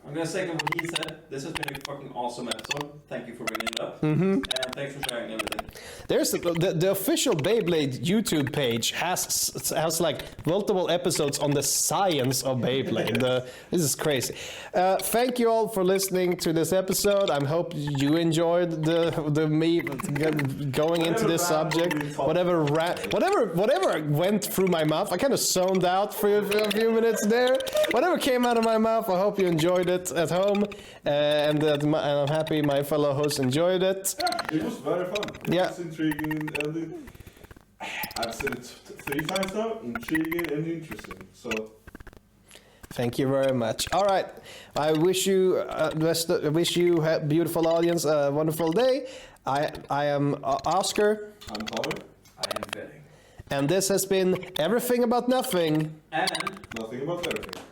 I'm gonna second what he said. This has been a fucking awesome episode. Thank you for bringing it up. And thanks for sharing everything. There's the official Beyblade YouTube page has like multiple episodes on the science of Beyblade. This is crazy. Thank you all for listening to this episode. I hope you enjoyed the me going into this subject. Whatever went through my mouth. I kind of zoned out for a few minutes there. Whatever came out of my mouth, I hope you enjoyed it at home, and I'm happy my fellow hosts enjoyed it. Yeah, it was very fun. Yeah. It was intriguing, and I've said it 3 times now. Intriguing and interesting. So. Thank you very much. All right, I wish you beautiful audience a wonderful day. I am Oscar. I'm Connor. I am fitting. And this has been Everything About Nothing. And Nothing about everything.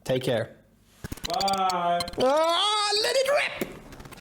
Take care. Bye. Let it rip!